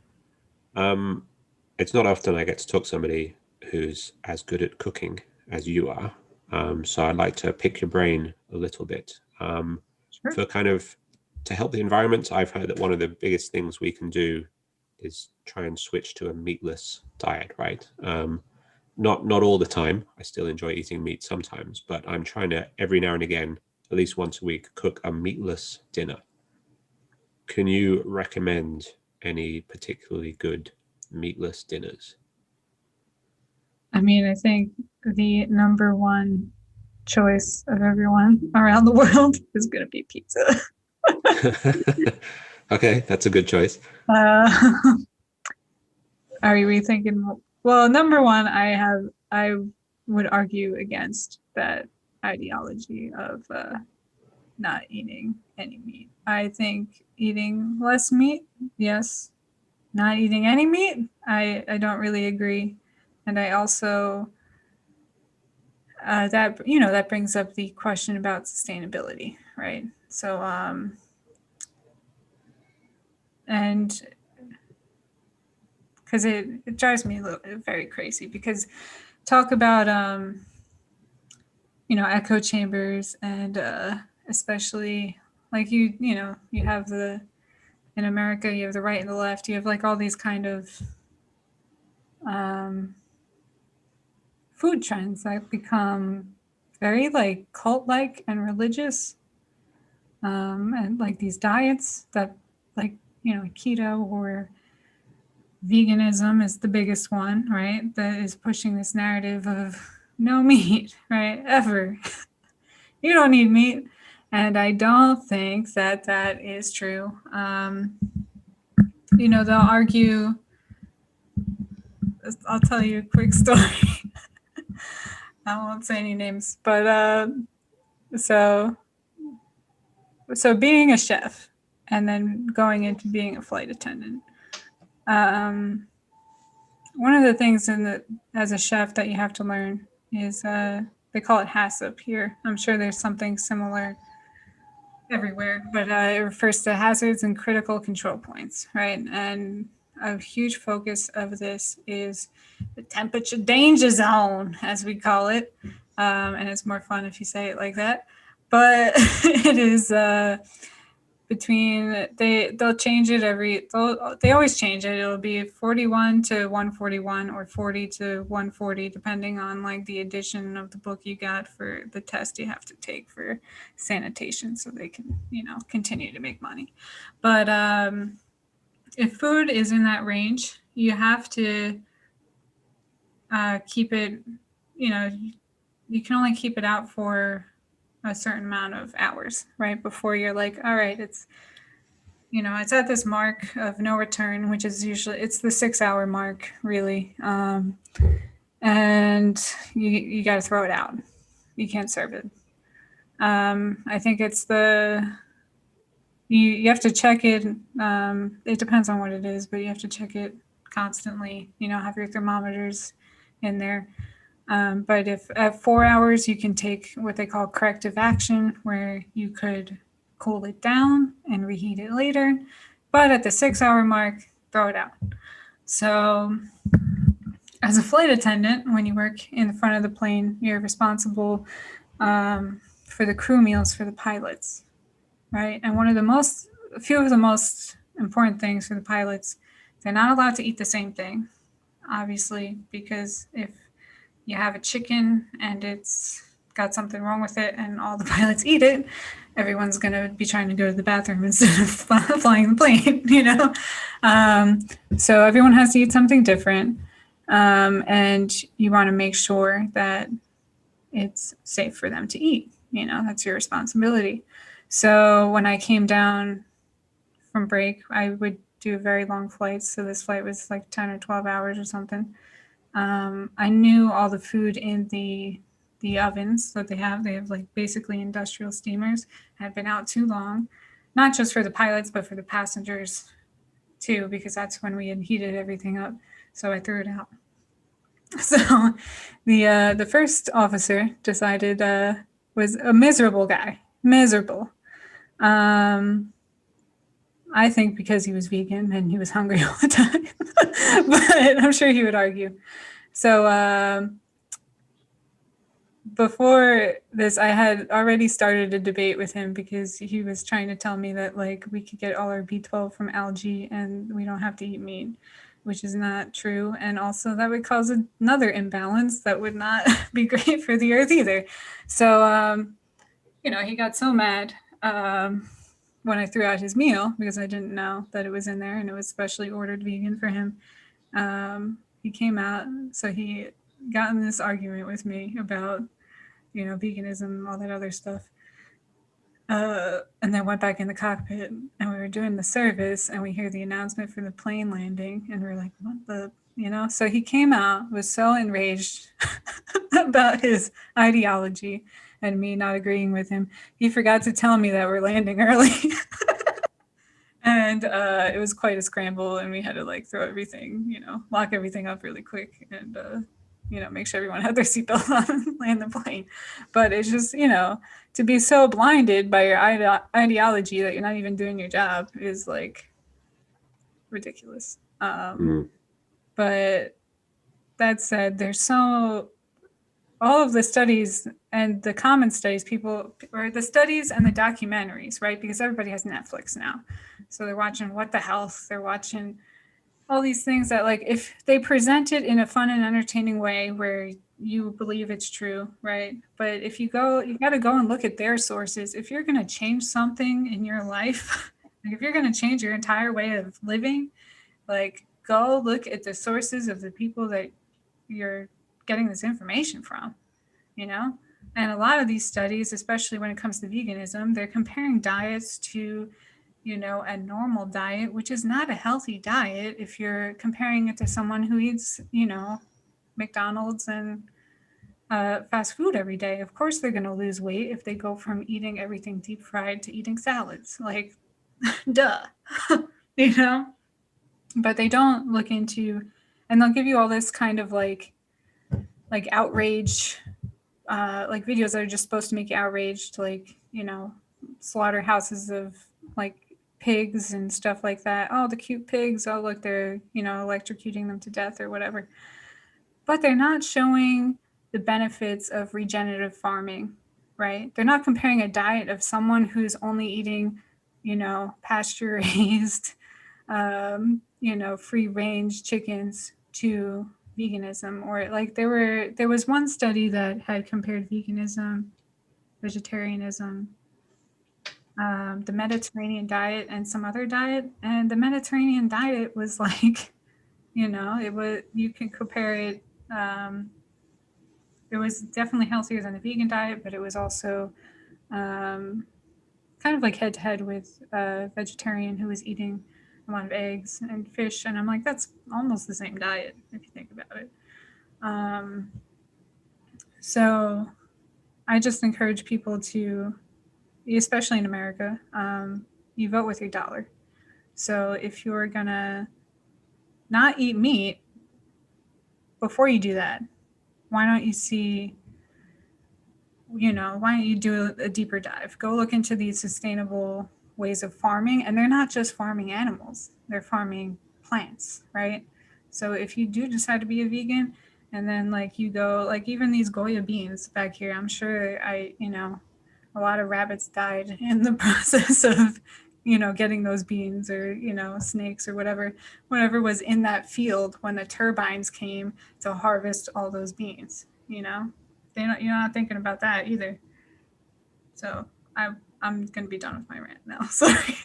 It's not often I get to talk to somebody who's as good at cooking as you are. So I'd like to pick your brain a little bit. Sure. For kind of to help the environment, I've heard that one of the biggest things we can do is try and switch to a meatless diet, right? not all the time. I still enjoy eating meat sometimes, but I'm trying to every now and again, at least once a week, cook a meatless dinner. Can you recommend any particularly good meatless dinners? I mean, I think the number one choice of everyone around the world is going to be pizza. Okay, that's a good choice. Uh, are you rethinking? Well, number one, I would argue against that ideology of not eating any meat. I think eating less meat, yes. Not eating any meat, I don't really agree. And I also that brings up the question about sustainability, right? So and because it drives me very crazy because talk about echo chambers and especially like you have the in America you have the right and the left, you have like all these kind of um, food trends that become very like cult like and religious, and like these diets that like keto or veganism is the biggest one, right? That is pushing this narrative of no meat, right? Ever. You don't need meat. And I don't think that that is true. They'll argue. I'll tell you a quick story. I won't say any names, but so being a chef and then going into being a flight attendant. One of the things as a chef that you have to learn is they call it HACCP here. I'm sure there's something similar everywhere, but it refers to hazards and critical control points, right? And a huge focus of this is the temperature danger zone, as we call it. And it's more fun if you say it like that. But it is between they'll change it they always change it. It'll be 41 to 141 or 40 to 140 depending on like the edition of the book you got for the test you have to take for sanitation so they can continue to make money. But if food is in that range, you have to keep it, you can only keep it out for a certain amount of hours, right? Before you're like, all right, it's at this mark of no return, which is usually it's the 6 hour mark, really. And you got to throw it out. You can't serve it. I think it's you have to check it. It depends on what it is, but you have to check it constantly. Have your thermometers in there. But if at 4 hours, you can take what they call corrective action, where you could cool it down and reheat it later. But at the 6 hour mark, throw it out. So as a flight attendant, when you work in the front of the plane, you're responsible for the crew meals for the pilots, right? And a few of the most important things for the pilots, they're not allowed to eat the same thing, obviously, because if you have a chicken and it's got something wrong with it and all the pilots eat it, everyone's going to be trying to go to the bathroom instead of flying the plane. So everyone has to eat something different. And you want to make sure that it's safe for them to eat. That's your responsibility. So when I came down from break, I would do very long flights. So this flight was like 10 or 12 hours or something. I knew all the food in the ovens that they have. They have like basically industrial steamers. Had been out too long, not just for the pilots, but for the passengers too, because that's when we had heated everything up. So I threw it out. So the first officer decided was a miserable guy. Miserable. I think because he was vegan and he was hungry all the time. But I'm sure he would argue. So before this, I had already started a debate with him because he was trying to tell me that like we could get all our B12 from algae and we don't have to eat meat. which is not true. And also that would cause another imbalance that would not be great for the earth either. So, he got so mad when I threw out his meal because I didn't know that it was in there and it was specially ordered vegan for him. He came out, so he got in this argument with me about, veganism, all that other stuff. And then went back in the cockpit and we were doing the service and we hear the announcement for the plane landing and we're like, what the, So he came out, was so enraged about his ideology and me not agreeing with him. He forgot to tell me that we're landing early. And it was quite a scramble and we had to throw everything, lock everything up really quick and, make sure everyone had their seatbelt on and land the plane. But it's just, to be so blinded by your ideology that you're not even doing your job is ridiculous. But that said, all of the studies and the common studies, or the studies and the documentaries, right? Because everybody has Netflix now. So they're watching What the Health, they're watching all these things that if they present it in a fun and entertaining way where you believe it's true, right? But if you got to go and look at their sources. If you're going to change something in your life, if you're going to change your entire way of living, go look at the sources of the people that you're getting this information from, And a lot of these studies, especially when it comes to veganism, they're comparing diets to a normal diet, which is not a healthy diet if you're comparing it to someone who eats, McDonald's and fast food every day. Of course, they're going to lose weight if they go from eating everything deep fried to eating salads. Duh, But they don't look into, and they'll give you all this kind of outrage, videos that are just supposed to make you outraged, slaughterhouses of pigs and stuff like that. Oh, the cute pigs. Oh, look, they're, electrocuting them to death or whatever. But they're not showing the benefits of regenerative farming, right? They're not comparing a diet of someone who's only eating, pasture raised, free range chickens to veganism. Or there was one study that had compared veganism, vegetarianism, the Mediterranean diet and some other diet. And the Mediterranean diet was you can compare it. It was definitely healthier than the vegan diet, but it was also kind of head to head with a vegetarian who was eating a lot of eggs and fish. And I'm that's almost the same diet if you think about it. So I just encourage people to, especially in America, you vote with your dollar. So if you're gonna not eat meat, before you do that, why don't you do a deeper dive? Go look into these sustainable ways of farming. And they're not just farming animals, they're farming plants, right? So if you do decide to be a vegan and then you go, even these Goya beans back here, I'm sure a lot of rabbits died in the process of, getting those beans or, snakes or whatever was in that field when the turbines came to harvest all those beans, you're not thinking about that either. So I'm going to be done with my rant now. Sorry.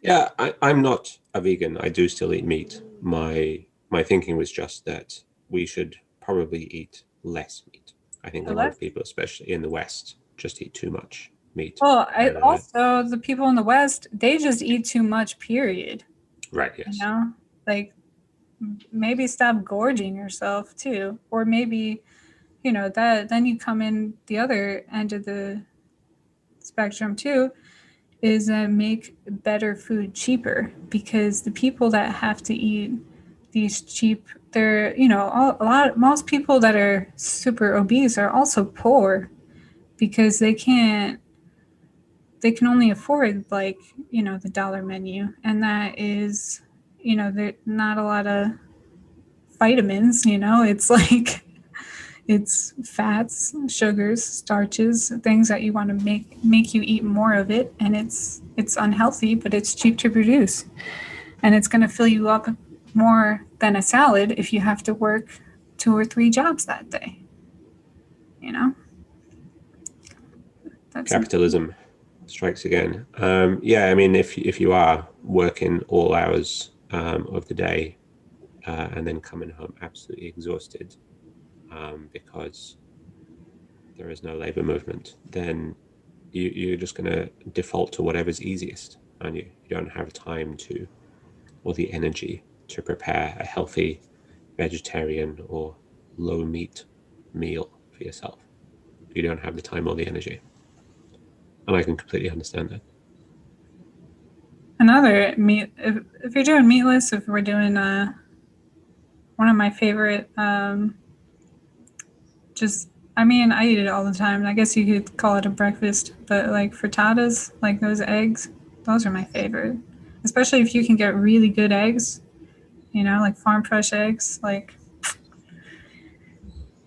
Yeah, I'm not a vegan. I do still eat meat. My thinking was just that we should probably eat less meat. I think a lot of people, especially in the West, just eat too much meat. Well, also the people in the West, they just eat too much, period. Right, yes. Maybe stop gorging yourself too. Or maybe, that then you come in the other end of the spectrum too, is make better food cheaper, because the people that have to eat these cheap, they're, most people that are super obese are also poor because they can only afford the dollar menu. And that is, there's not a lot of vitamins, it's it's fats, sugars, starches, things that you want to make you eat more of it. And it's unhealthy, but it's cheap to produce. and it's going to fill you up more than a salad if you have to work 2 or 3 jobs that day. You know? Capitalism strikes again. Yeah, I mean, if you are working all hours of the day and then coming home absolutely exhausted because there is no labor movement, then you're just going to default to whatever's easiest, and you don't have time to, or the energy to prepare a healthy vegetarian or low meat meal for yourself. You don't have the time or the energy, and I can completely understand that. Another meat, if you're doing meatless, if we're doing one of my favorite, just, I mean, I eat it all the time. I guess you could call it a breakfast, but like frittatas, like those eggs, those are my favorite. Especially if you can get really good eggs, you know, like farm fresh eggs, like,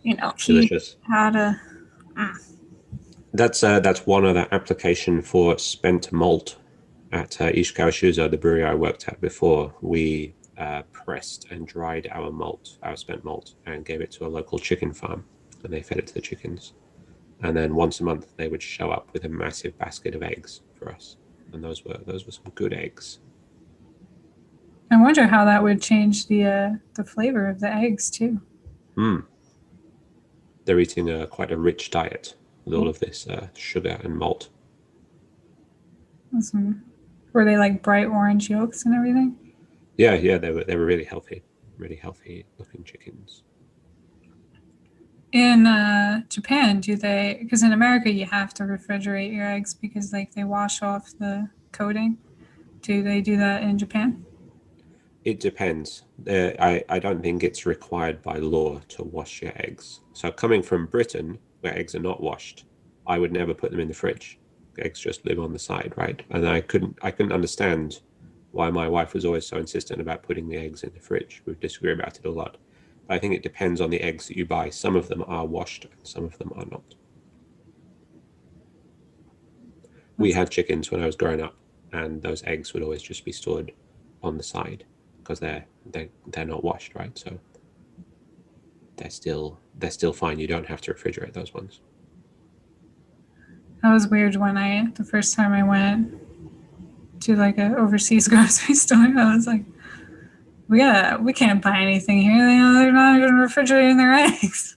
you know, Delicious. how to. That's one other application for spent malt at Ishikawa Shuzo, the brewery I worked at before. We pressed and dried our malt, our spent malt, and gave it to a local chicken farm, and they fed it to the chickens. And then once a month, they would show up with a massive basket of eggs for us, and those were some good eggs. I wonder how that would change the flavor of the eggs too. They're eating quite a rich diet with all of this sugar and malt. Awesome. Were they like bright orange yolks and everything? Yeah, they were really healthy looking chickens. In Japan, do they? Because in America, you have to refrigerate your eggs because like they wash off the coating. Do they do that in Japan? It depends. I don't think it's required by law to wash your eggs. So coming from Britain, where eggs are not washed, I would never put them in the fridge. Eggs just live on the side, right? And I couldn't understand why my wife was always so insistent about putting the eggs in the fridge. We disagree about it a lot. But I think it depends on the eggs that you buy. Some of them are washed and some of them are not. We had chickens when I was growing up, and those eggs would always just be stored on the side because they're not washed, right? So they're still fine. You don't have to refrigerate those ones. That was weird when the first time I went to like an overseas grocery store. I was like, we can't buy anything here. They're not even refrigerating their eggs.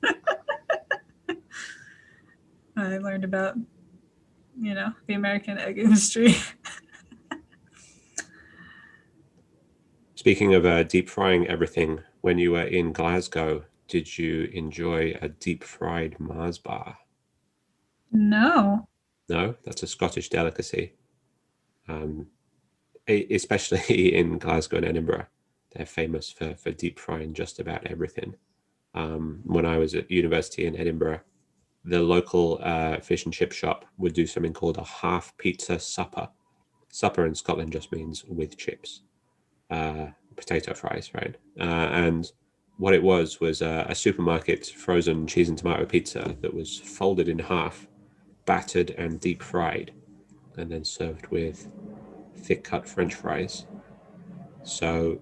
I learned about, you know, the American egg industry. Speaking of deep frying everything, when you were in Glasgow, did you enjoy a deep fried Mars bar? No. No, that's a Scottish delicacy. Especially in Glasgow and Edinburgh, they're famous for deep frying just about everything. When I was at university in Edinburgh, the local fish and chip shop would do something called a half pizza supper. Supper in Scotland just means with chips, potato fries, right? And what it was a supermarket frozen cheese and tomato pizza that was folded in half, battered and deep fried, and then served with thick cut French fries. So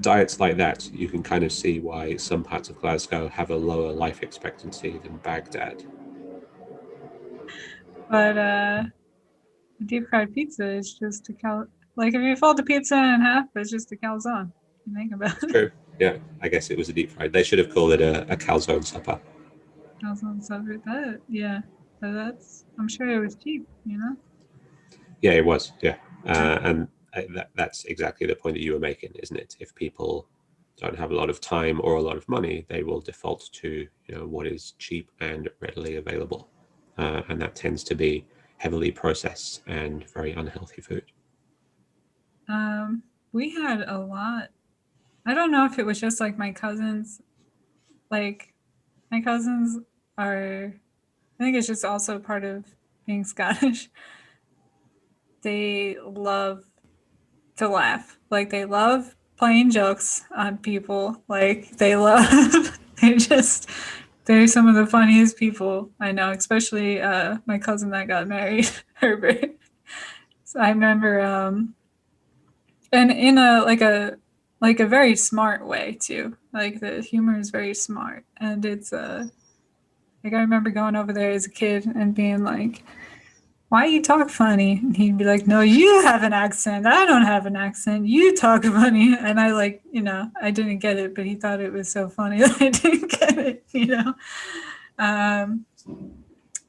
diets like that, you can kind of see why some parts of Glasgow have a lower life expectancy than Baghdad. But deep fried pizza is just like if you fold the pizza in half, it's just a calzone. You think about it. True. Yeah, I guess it was a deep fried. They should have called it a calzone supper. Calzone supper. But I'm sure it was cheap, you know? Yeah, it was. Yeah. And that's exactly the point that you were making, isn't it? If people don't have a lot of time or a lot of money, they will default to, you know, what is cheap and readily available. And that tends to be heavily processed and very unhealthy food. We had a lot. I don't know if it was just like my cousins. Like my cousins are, I think it's just also part of being Scottish. They love to laugh. Like they love playing jokes on people. Like they love, they're some of the funniest people I know, especially my cousin that got married, Herbert. So I remember and in a very smart way too. Like the humor is very smart, and it's like I remember going over there as a kid and being like, "Why you talk funny?" And he'd be like, "No, you have an accent. I don't have an accent. You talk funny." And I like, I didn't get it, but he thought it was so funny that I didn't get it. Um,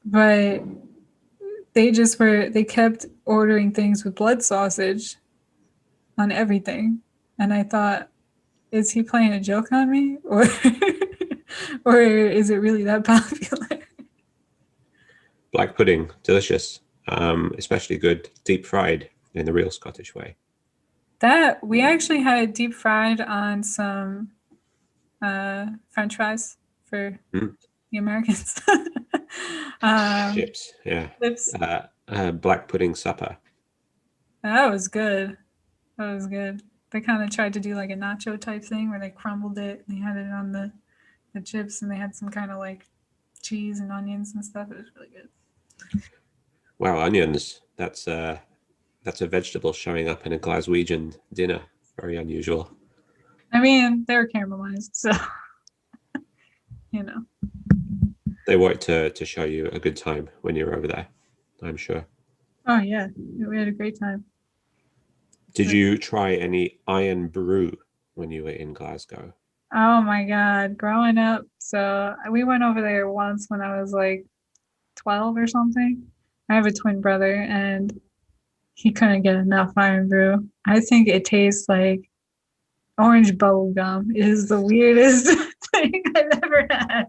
but they kept ordering things with blood sausage on everything, and I thought, is he playing a joke on me, or or is it really that popular? Black pudding, delicious, especially good deep fried in the real Scottish way. That we actually had it deep fried on some French fries for Mm. the Americans. Chips, yeah. Lips. Black pudding supper. That was good. That was good. They kind of tried to do like a nacho type thing where they crumbled it and they had it on the chips, and they had some kind of like cheese and onions and stuff. It was really good. Wow, onions. That's a vegetable showing up in a Glaswegian dinner. Very unusual. I mean, they were caramelized, so you know. They want to show you a good time when you're over there, I'm sure. Oh yeah, we had a great time. Did you try any iron brew when you were in Glasgow? Oh my God, growing up. So we went over there once when I was like 12 or something. I have a twin brother and he couldn't get enough iron brew. I think it tastes like orange bubble gum. It is the weirdest thing I've ever had.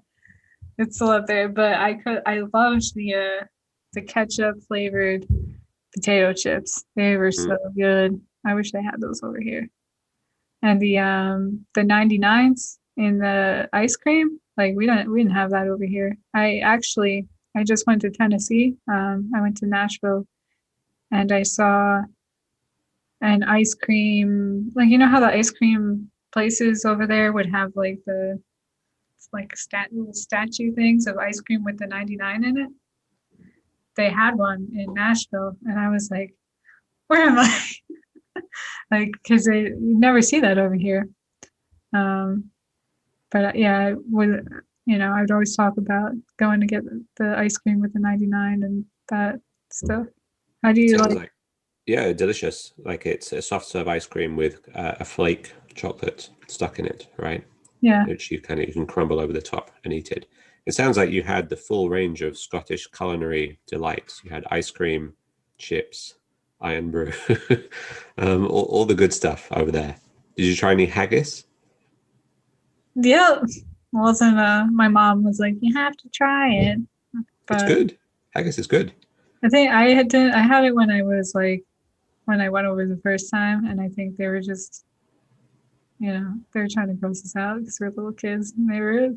It's still up there, but I loved the ketchup flavored potato chips. They were so good. I wish they had those over here. And the 99s in the ice cream, like we didn't have that over here. I just went to Tennessee. I went to Nashville and I saw an ice cream, like how the ice cream places over there would have like the like statue things of ice cream with the 99 in it. They had one in Nashville, and I was like, "Where am I?" Like, because you never see that over here. But yeah, I would, I'd always talk about going to get the ice cream with the 99 and that stuff. How do you Sounds like? like, yeah, delicious. Like it's a soft serve ice cream with a flake chocolate stuck in it, right? Yeah, Which you can crumble over the top and eat it. It sounds like you had the full range of Scottish culinary delights. You had ice cream, chips, iron brew, all the good stuff over there. Did you try any haggis? yeah. Wasn't my mom was like, you have to try it, It's but good. Haggis is good. I think I had it when I was like when I went over the first time, and I think they were just they were trying to gross us out because we're little kids and they were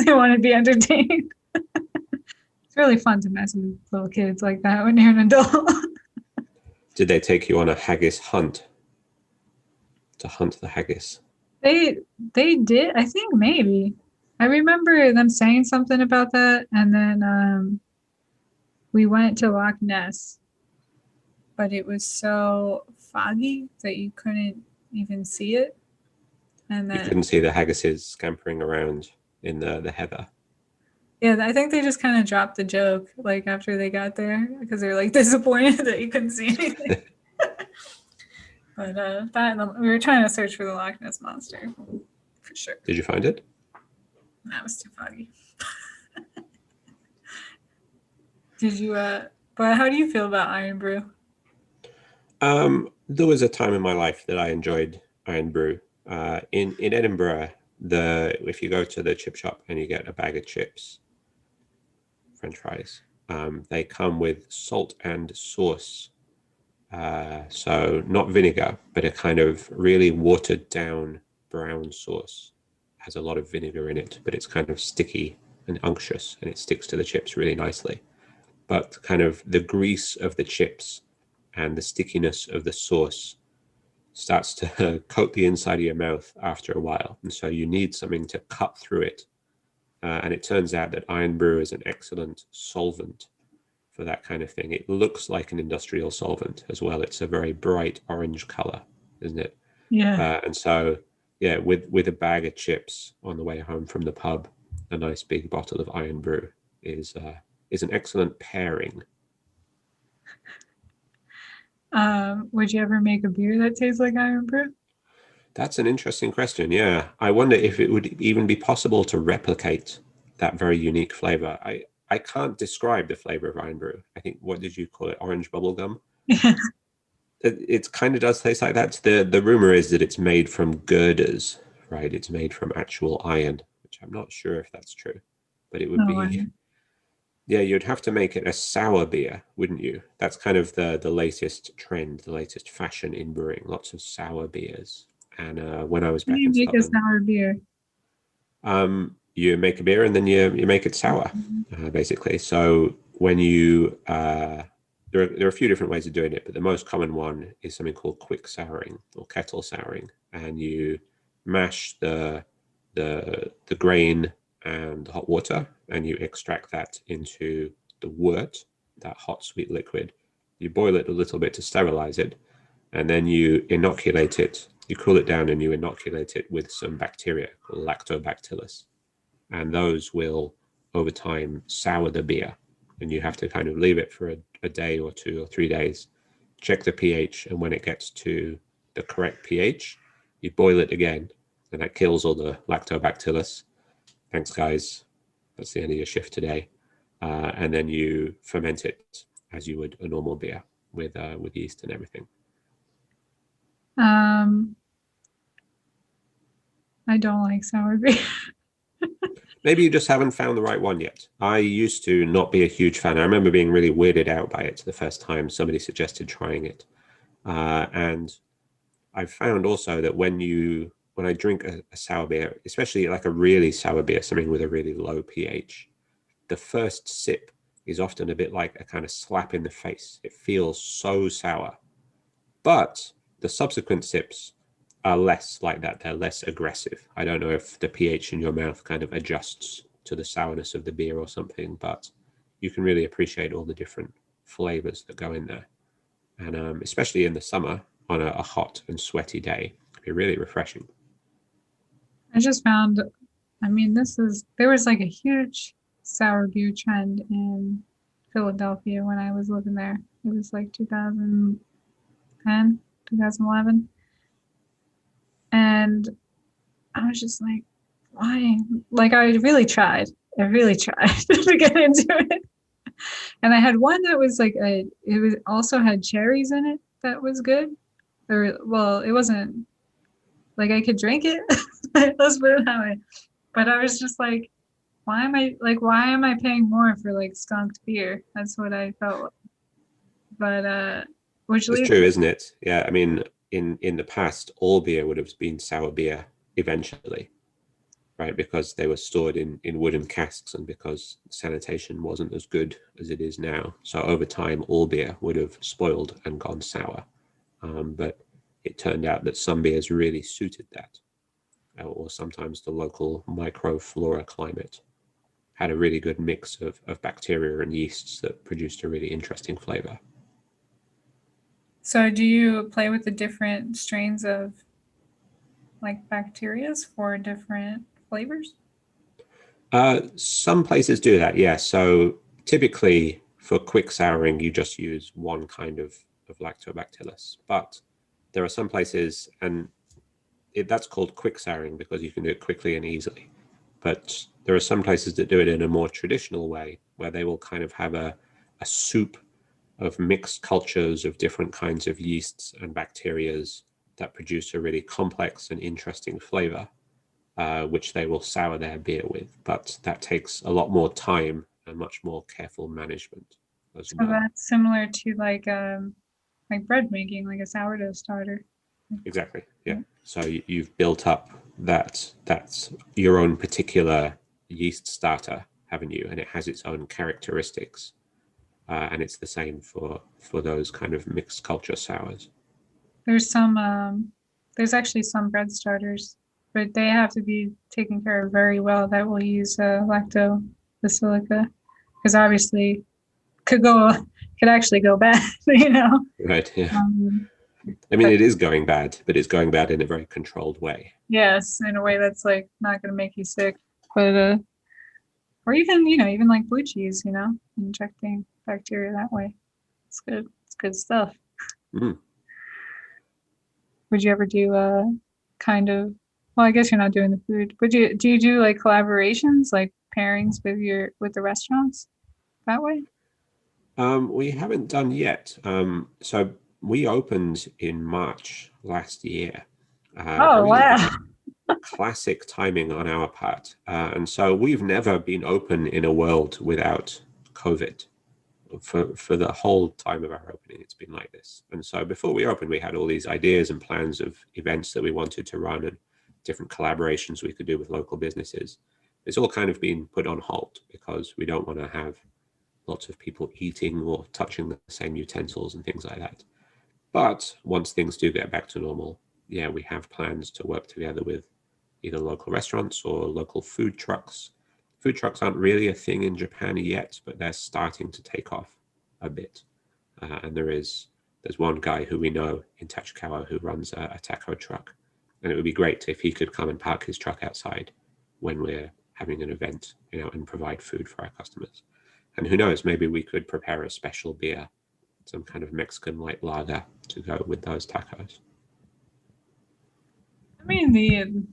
they wanted to be entertained. It's really fun to mess with little kids like that when you're an adult. Did they take you on a haggis hunt to hunt the haggis? They did. I think maybe. I remember them saying something about that, and then we went to Loch Ness, but it was so foggy that you couldn't even see it. And You then couldn't see the haggises scampering around in the heather. yeah, I think they just kind of dropped the joke like after they got there because they were like disappointed that you couldn't see anything. But we were trying to search for the Loch Ness monster for sure. Did you find it? That was too foggy. Did you? But how do you feel about Iron Brew? There was a time in my life that I enjoyed iron brew. In Edinburgh, if you go to the chip shop and you get a bag of chips, French fries, they come with salt and sauce. So not vinegar, but a kind of really watered down brown sauce. It has a lot of vinegar in it, but it's kind of sticky and unctuous, and it sticks to the chips really nicely. But kind of the grease of the chips and the stickiness of the sauce starts to coat the inside of your mouth after a while. And so you need something to cut through it. And it turns out that iron brew is an excellent solvent for that kind of thing. It looks like an industrial solvent as well. It's a very bright orange color. isn't it? Yeah. And so, yeah, with a bag of chips on the way home from the pub, a nice big bottle of Iron Brew is an excellent pairing. Would you ever make a beer that tastes like Iron Brew? That's an interesting question. Yeah, I wonder if it would even be possible to replicate that very unique flavor. I can't describe the flavor of Iron Brew. I think, what did you call it? Orange bubble gum. It kind of does taste like that. The rumor is that it's made from girders, right? It's made from actual iron, which I'm not sure if that's true, but it would No be. way. Yeah, you'd have to make it a sour beer, wouldn't you? That's kind of the latest trend, the latest fashion in brewing. Lots of sour beers. And when I was How do back you in make a Scotland, sour beer? you make a beer and then you make it sour, basically. So when you there are a few different ways of doing it, but the most common one is something called quick souring or kettle souring, and you mash the grain and the hot water, and you extract that into the wort, that hot sweet liquid. You boil it a little bit to sterilize it, and then you inoculate it. You cool it down and you inoculate it with some bacteria called lactobacillus, and those will over time sour the beer. And you have to kind of leave it for a day or 2 or 3 days, check the pH, and when it gets to the correct pH, you boil it again, and that kills all the lactobacillus. Thanks, guys. That's the end of your shift today. And then you ferment it as you would a normal beer with yeast and everything. I don't like sour beer. Maybe you just haven't found the right one yet. I used to not be a huge fan. I remember being really weirded out by it the first time somebody suggested trying it. And I've found also that when I drink a sour beer, especially like a really sour beer, something with a really low pH, the first sip is often a bit like a kind of slap in the face. It feels so sour. But the subsequent sips are less like that. They're less aggressive. I don't know if the pH in your mouth kind of adjusts to the sourness of the beer or something, but you can really appreciate all the different flavors that go in there. And especially in the summer on a hot and sweaty day, it can be really refreshing. I just found, there was like a huge sour beer trend in Philadelphia when I was living there. It was like 2010, 2011. And I was just like, why? Like, I really tried to get into it. And I had one that was like it was also had cherries in it that was good. Or, well, it wasn't like I could drink it. Let's put it that way. But I was just like, why am I paying more for like skunked beer? That's what I felt. But which It's leads, true, isn't it? Yeah, I mean, in the past, all beer would have been sour beer eventually, right? Because they were stored in wooden casks and because sanitation wasn't as good as it is now. So over time, all beer would have spoiled and gone sour. But it turned out that some beers really suited that, or sometimes the local microflora climate had a really good mix of bacteria and yeasts that produced a really interesting flavor. so do you play with the different strains of like bacterias for different flavors? Some places do that, yeah. So typically for quick souring, you just use one kind of lactobacillus. But there are some places, and that's called quick souring because you can do it quickly and easily. But there are some places that do it in a more traditional way, where they will kind of have a soup of mixed cultures of different kinds of yeasts and bacterias that produce a really complex and interesting flavor, which they will sour their beer with. But that takes a lot more time and much more careful management as So well. that's similar to like bread making, like a sourdough starter. Exactly. Yeah. So you've built up that's your own particular yeast starter, haven't you? And it has its own characteristics. And it's the same for those kind of mixed culture sours. There's some there's actually some bread starters, but they have to be taken care of very well that will use lactobacillica because obviously could go could actually go bad, you know. Right. Yeah. Um, I mean, it is going bad, but it's going bad in a very controlled way. Yes, in a way that's like not going to make you sick, but or even even like blue cheese, injecting bacteria that way. It's good. It's good stuff. Mm. Would you ever do kind of? Well, I guess you're not doing the food. Would you do like collaborations, like pairings with the restaurants that way? We haven't done yet. So we opened in March last year. Oh Really wow. just classic timing on our part. And so we've never been open in a world without COVID. For the whole time of our opening, it's been like this. And so before we opened, we had all these ideas and plans of events that we wanted to run and different collaborations we could do with local businesses. It's all kind of been put on hold because we don't want to have lots of people eating or touching the same utensils and things like that. But once things do get back to normal, yeah, we have plans to work together with either local restaurants or local food trucks. Food trucks aren't really a thing in Japan yet, but they're starting to take off a bit. And there's one guy who we know in Tachikawa who runs a taco truck. And it would be great if he could come and park his truck outside when we're having an event, and provide food for our customers. And who knows, maybe we could prepare a special beer, some kind of Mexican light lager to go with those tacos. I mean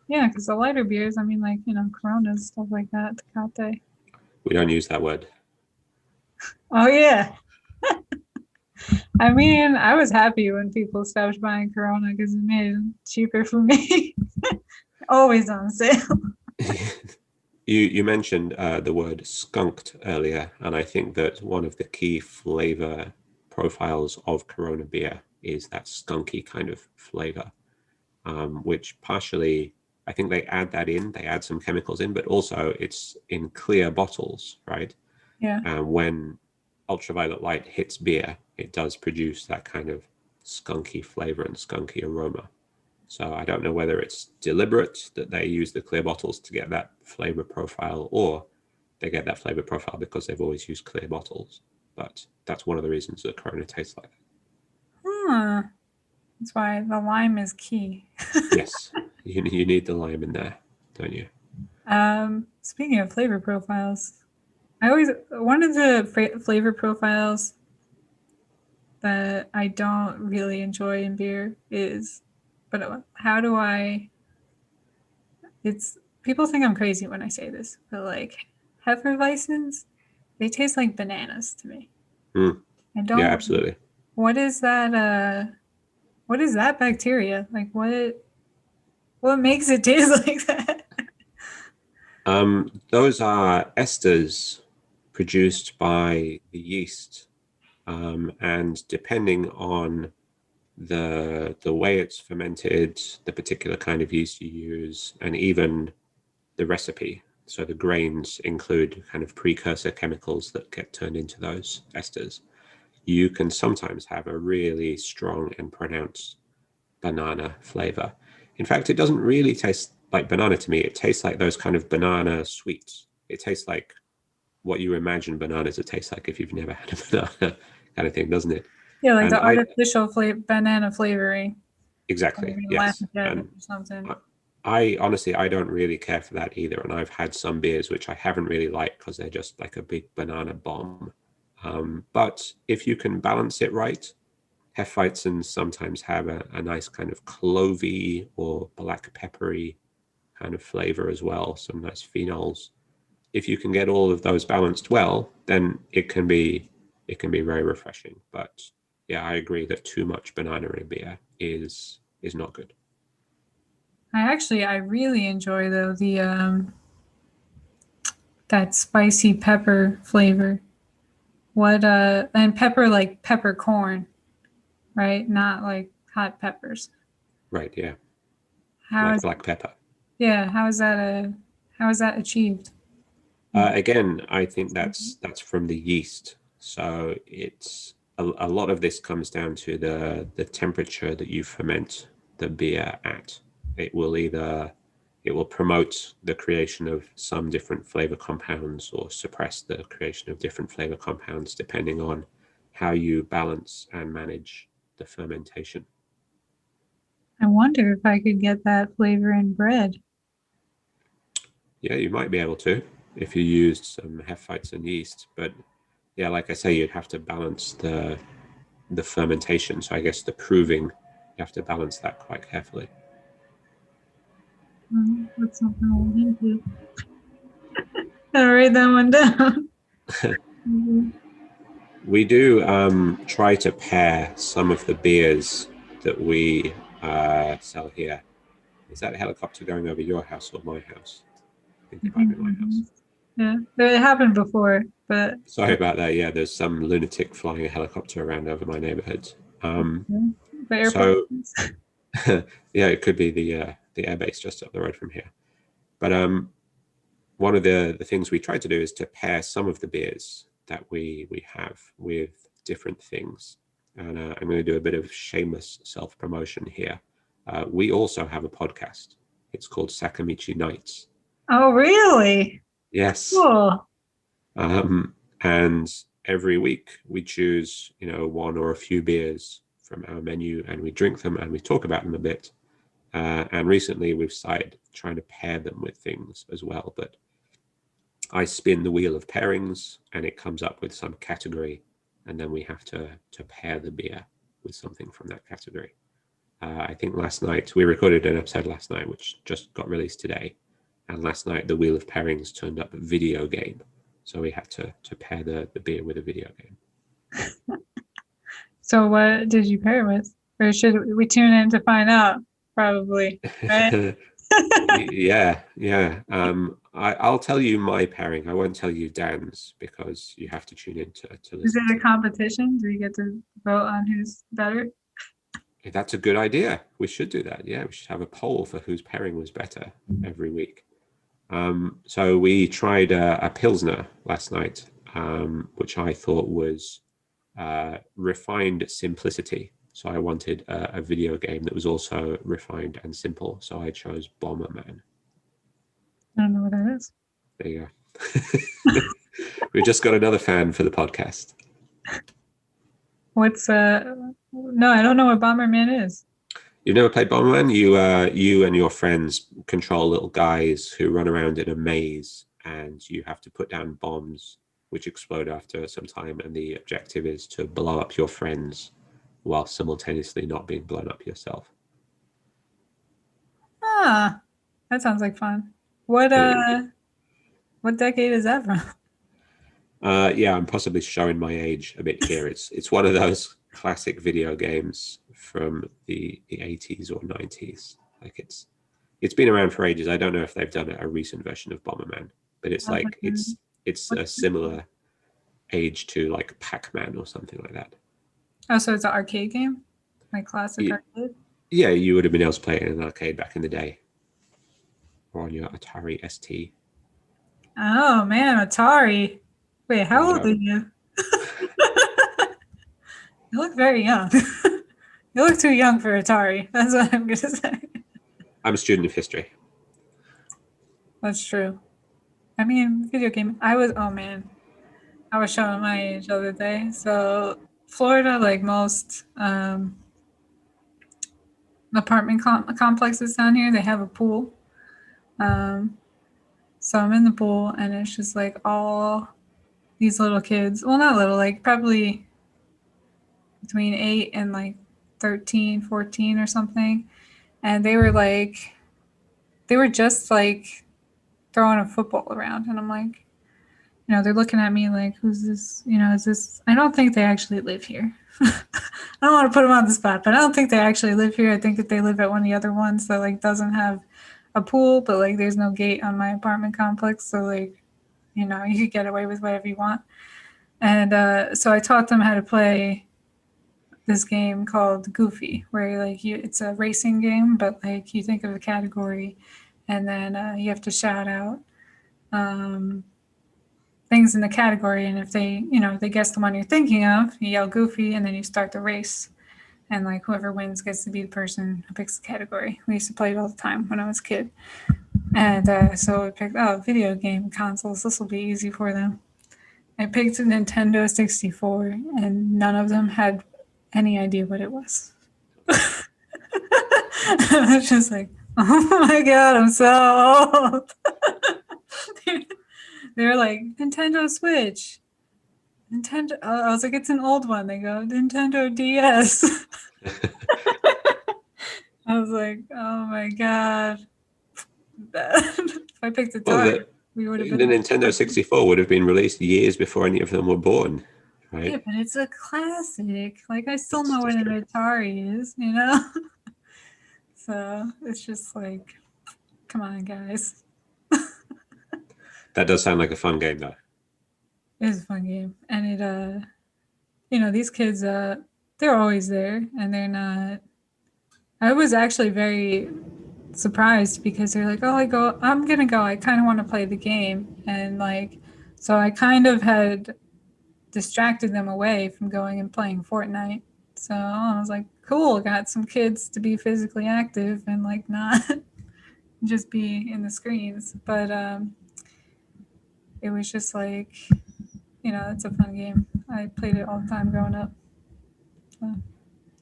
because the lighter beers, I mean like Coronas, stuff like that, Tecate. We don't use that word. Oh yeah. I mean, I was happy when people stopped buying Corona because it made it cheaper for me. Always on sale. You mentioned the word skunked earlier, and I think that one of the key flavor profiles of Corona beer is that skunky kind of flavor, which partially, I think they add some chemicals in, but also it's in clear bottles, right? Yeah. And when ultraviolet light hits beer, it does produce that kind of skunky flavor and skunky aroma. So I don't know whether it's deliberate that they use the clear bottles to get that flavor profile, or they get that flavor profile because they've always used clear bottles. But that's one of the reasons that Corona tastes like that. Huh. That's why the lime is key. Yes, you need the lime in there, don't you? Speaking of flavor profiles, one of the flavor profiles that I don't really enjoy in beer is, but how do I? It's people think I'm crazy when I say this, but like Hefeweizens, they taste like bananas to me. Mm. I Yeah, don't. absolutely. What is that? What is that bacteria? Like what makes it taste like that? Those are esters produced by the yeast, and depending on the way it's fermented, the particular kind of yeast you use, and even the recipe. So the grains include kind of precursor chemicals that get turned into those esters. You can sometimes have a really strong and pronounced banana flavor. In fact, it doesn't really taste like banana to me. It tastes like those kind of banana sweets. It tastes like what you imagine bananas to taste like if you've never had a banana kind of thing, doesn't it? Yeah, like And the artificial banana flavoring. exactly, yes. Or And something. I honestly, I don't really care for that either. And I've had some beers which I haven't really liked because they're just like a big banana bomb. But if you can balance it right, Hefeweizens sometimes have a nice kind of clovey or black peppery kind of flavor as well, some nice phenols. If you can get all of those balanced well, then it can be very refreshing. But yeah, I agree that too much banana in beer is not good. I really enjoy though the that spicy pepper flavor. What and pepper like peppercorn, right? Not like hot peppers. Right, yeah. How Like is black pepper. yeah, how is that achieved? Again, I think that's from the yeast. So it's a lot of this comes down to the temperature that you ferment the beer at. It will promote the creation of some different flavor compounds or suppress the creation of different flavor compounds depending on how you balance and manage the fermentation. I wonder if I could get that flavor in bread. Yeah, you might be able to if you used some Hefeweizen yeast, but yeah, like I say, you'd have to balance the fermentation. So I guess the proving, you have to balance that quite carefully. That's something I'll look into. I'll write that one down. We do try to pair some of the beers that we sell here. Is that a helicopter going over your house or my house? I think it might be my house. Yeah, it happened before, but Sorry about that. Yeah, there's some lunatic flying a helicopter around over my neighborhood. the So airport. yeah, it could be the airbase just up the road from here. But one of the things we try to do is to pair some of the beers that we have with different things. And I'm going to do a bit of shameless self-promotion here. We also have a podcast. It's called Sakamichi Nights. Oh, really? Yes. Cool. And every week we choose, one or a few beers from our menu, and we drink them and we talk about them a bit. And recently we've started trying to pair them with things as well. But I spin the wheel of pairings and it comes up with some category, and then we have to pair the beer with something from that category. I think last night, we recorded an episode last night, which just got released today. And last night, the wheel of pairings turned up a video game. So we had to pair the beer with a video game. So what did you pair with? Or should we tune in to find out? Probably, right? Yeah. I'll tell you my pairing. I won't tell you Dan's because you have to tune in to listen. Is it a competition? Do you get to vote on who's better? That's a good idea. We should do that. Yeah, we should have a poll for whose pairing was better every week. So we tried a Pilsner last night, which I thought was refined simplicity. So I wanted a video game that was also refined and simple. So I chose Bomberman. I don't know what that is. There you go. We just got another fan for the podcast. What's no, I don't know what Bomberman is. You've never played Bomberman? You and your friends control little guys who run around in a maze, and you have to put down bombs which explode after some time, and the objective is to blow up your friends while simultaneously not being blown up yourself. Ah, that sounds like fun. What decade is that from? Yeah, I'm possibly showing my age a bit here. It's one of those classic video games from the 80s or 90s. Like it's been around for ages. I don't know if they've done a recent version of Bomberman, but it's like it's a similar age to like Pac-Man or something like that. Oh, so it's an arcade game? Like classic arcade? Yeah, you would have been able to play it in an arcade back in the day. Or on your Atari ST. Oh man, Atari. Wait, how old are you? You look very young. You look too young for Atari. That's what I'm gonna say. I'm a student of history. That's true. I mean, video game. I was showing my age the other day. So Florida, like most apartment complexes down here, they have a pool. So I'm in the pool, and it's just like all these little kids. Well, not little, like probably between 8 and like 13, 14 or something. And they were just like throwing a football around. And I'm like, they're looking at me like, who's this? Is this? I don't think they actually live here. I don't want to put them on the spot, but I don't think they actually live here. I think that they live at one of the other ones that like doesn't have a pool, but like there's no gate on my apartment complex. So like, you could get away with whatever you want. And so I taught them how to play this game called Goofy, where like it's a racing game, but like you think of the category, and then you have to shout out things in the category, and if they guess the one you're thinking of, you yell Goofy, and then you start the race, and like whoever wins gets to be the person who picks the category. We used to play it all the time when I was a kid, and so we picked video game consoles. This will be easy for them. I picked a Nintendo 64, and none of them had any idea what it was. I was just like, oh my god, I'm so old. They were like, Nintendo Switch. Nintendo. I was like, it's an old one. They go, Nintendo DS. I was like, oh my god. If I picked a Well, Atari, we would have the been like, Nintendo 64 would have been released years before any of them were born, yeah, right? but it's a classic. Like, I still It's know what just an true. Atari is, you know? So it's just like, come on, guys. That does sound like a fun game, though. It was a fun game. And these kids, they're always there and they're not. I was actually very surprised because they're like, oh, I'm gonna go. I kind of want to play the game. And like, so I kind of had distracted them away from going and playing Fortnite. So I was like, cool, got some kids to be physically active and like not just be in the screens. But it was just like, it's a fun game. I played it all the time growing up. So,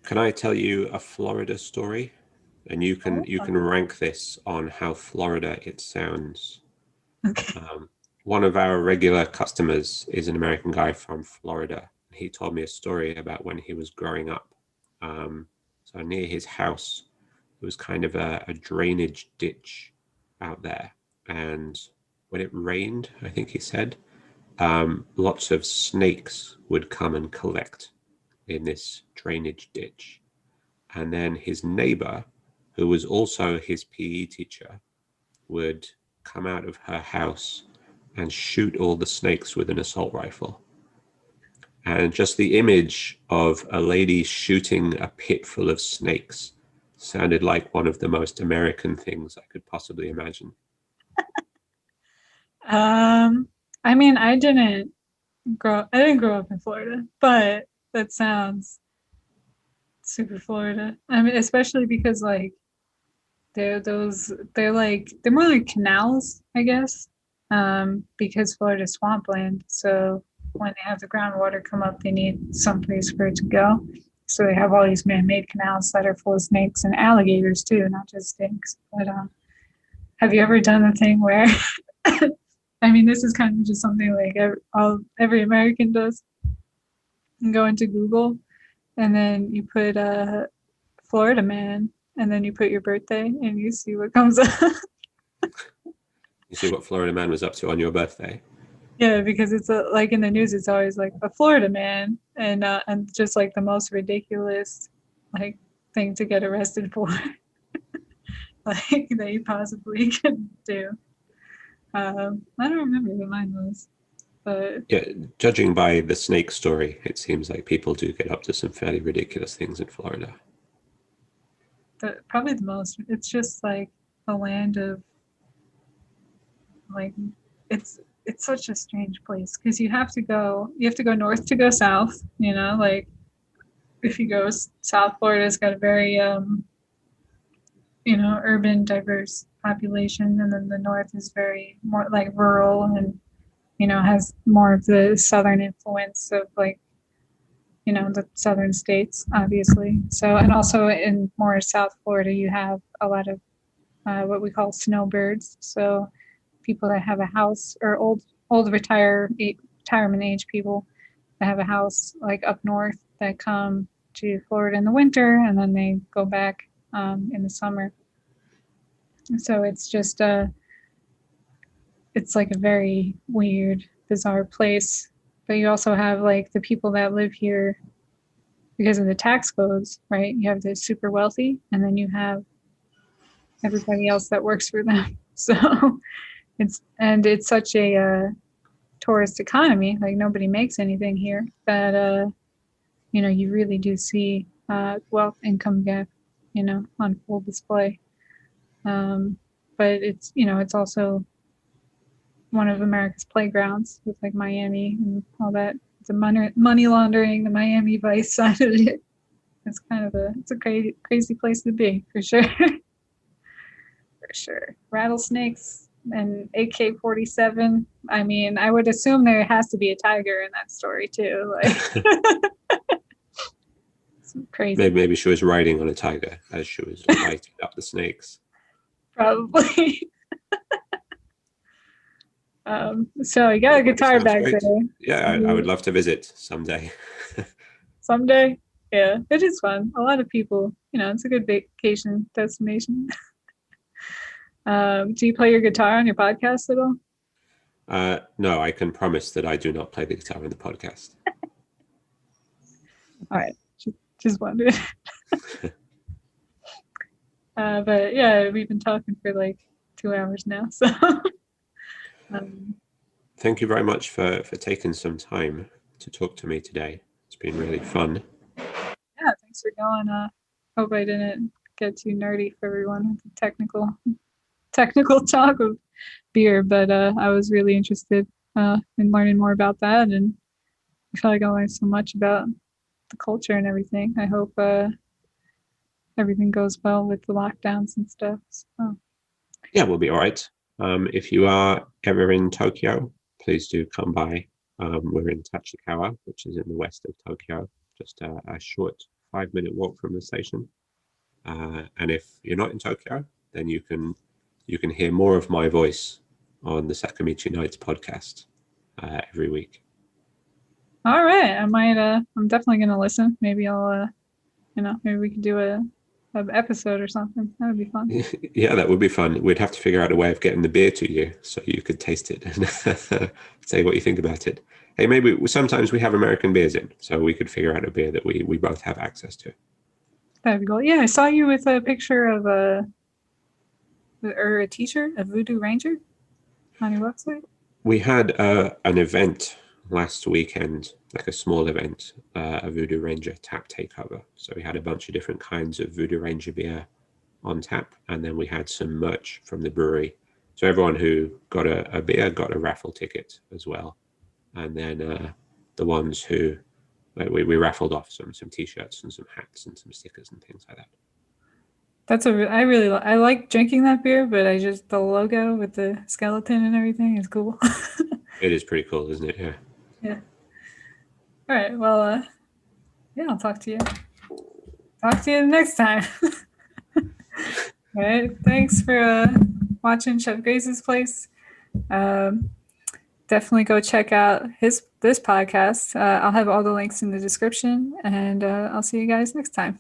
Can I tell you a Florida story? And you can rank this on how Florida it sounds. okay. One of our regular customers is an American guy from Florida. He told me a story about when he was growing up. So near his house, there was kind of a drainage ditch out there. And when it rained, I think he said, lots of snakes would come and collect in this drainage ditch. And then his neighbor, who was also his PE teacher, would come out of her house and shoot all the snakes with an assault rifle. And just the image of a lady shooting a pit full of snakes sounded like one of the most American things I could possibly imagine. Um, I mean, I didn't grow up in Florida, but that sounds super Florida. I mean, especially because like they're more like canals, I guess. Because Florida's swampland, so when they have the groundwater come up, they need some place for it to go. So they have all these man-made canals that are full of snakes and alligators too, not just snakes. But have you ever done the thing where I mean, this is kind of just something like every American does. You go into Google and then you put Florida man and then you put your birthday and you see what comes up. You see what Florida man was up to on your birthday? Yeah, because it's like in the news, it's always like a Florida man and just like the most ridiculous like thing to get arrested for, like that you possibly could do. I don't remember what mine was, but Yeah, judging by the snake story, it seems like people do get up to some fairly ridiculous things in Florida. probably the most. It's just like a land of like it's such a strange place because you have to go north to go south. Like if you go South Florida's got a very urban diverse population, and then the north is very more like rural and has more of the southern influence of like the southern states, obviously. So, and also in more South Florida, you have a lot of what we call snowbirds. So, people that have a house or old retirement age people that have a house like up north that come to Florida in the winter and then they go back in the summer. So it's just it's like a very weird, bizarre place. But you also have like the people that live here because of the tax codes, right? You have the super wealthy, and then you have everybody else that works for them. So it's such a tourist economy. Like nobody makes anything here. That you really do see wealth income gap, on full display. But it's also one of America's playgrounds with like Miami and all that. The money laundering, the Miami Vice side of it. It's a crazy place to be for sure. For sure. Rattlesnakes, an AK-47. I mean, I would assume there has to be a tiger in that story too. Like, it's crazy. Maybe she was riding on a tiger as she was lighting up the snakes. Probably. So you got a guitar Sounds back great. there. Yeah, I would love to visit someday. Someday. Yeah, it is fun. A lot of people, it's a good vacation destination. Do you play your guitar on your podcast at all? No, I can promise that I do not play the guitar in the podcast. All right, just wondering. But yeah, we've been talking for like 2 hours now, so. Thank you very much for taking some time to talk to me today. It's been really fun. Yeah, thanks for going. Hope I didn't get too nerdy for everyone with the technical talk of beer, but I was really interested in learning more about that, and I feel like I learned so much about the culture and everything. I hope everything goes well with the lockdowns and stuff. So. Yeah, we'll be all right. If you are ever in Tokyo, please do come by. We're in Tachikawa, which is in the west of Tokyo, just a short 5-minute walk from the station. And if you're not in Tokyo, then you can hear more of my voice on the Sakamichi Nights podcast every week. All right, I might. I'm definitely gonna listen. Maybe I'll. Maybe we could do an episode or something. That would be fun. Yeah, that would be fun. We'd have to figure out a way of getting the beer to you so you could taste it and say what you think about it. Hey, maybe sometimes we have American beers in, so we could figure out a beer that we both have access to. That'd be cool. Yeah, I saw you with a picture of a t-shirt, a Voodoo Ranger, on your website. We had an event last weekend, like a small event, a Voodoo Ranger tap takeover. So we had a bunch of different kinds of Voodoo Ranger beer on tap, and then we had some merch from the brewery. So everyone who got a beer got a raffle ticket as well. And then the ones who we raffled off some t-shirts and some hats and some stickers and things like that. I like drinking that beer, but the logo with the skeleton and everything is cool. It is pretty cool, isn't it? Yeah. Yeah. All right. Well, yeah, I'll talk to you. Talk to you next time. All right. Thanks for watching Chef Grace's Place. Definitely go check out this podcast. I'll have all the links in the description, and I'll see you guys next time.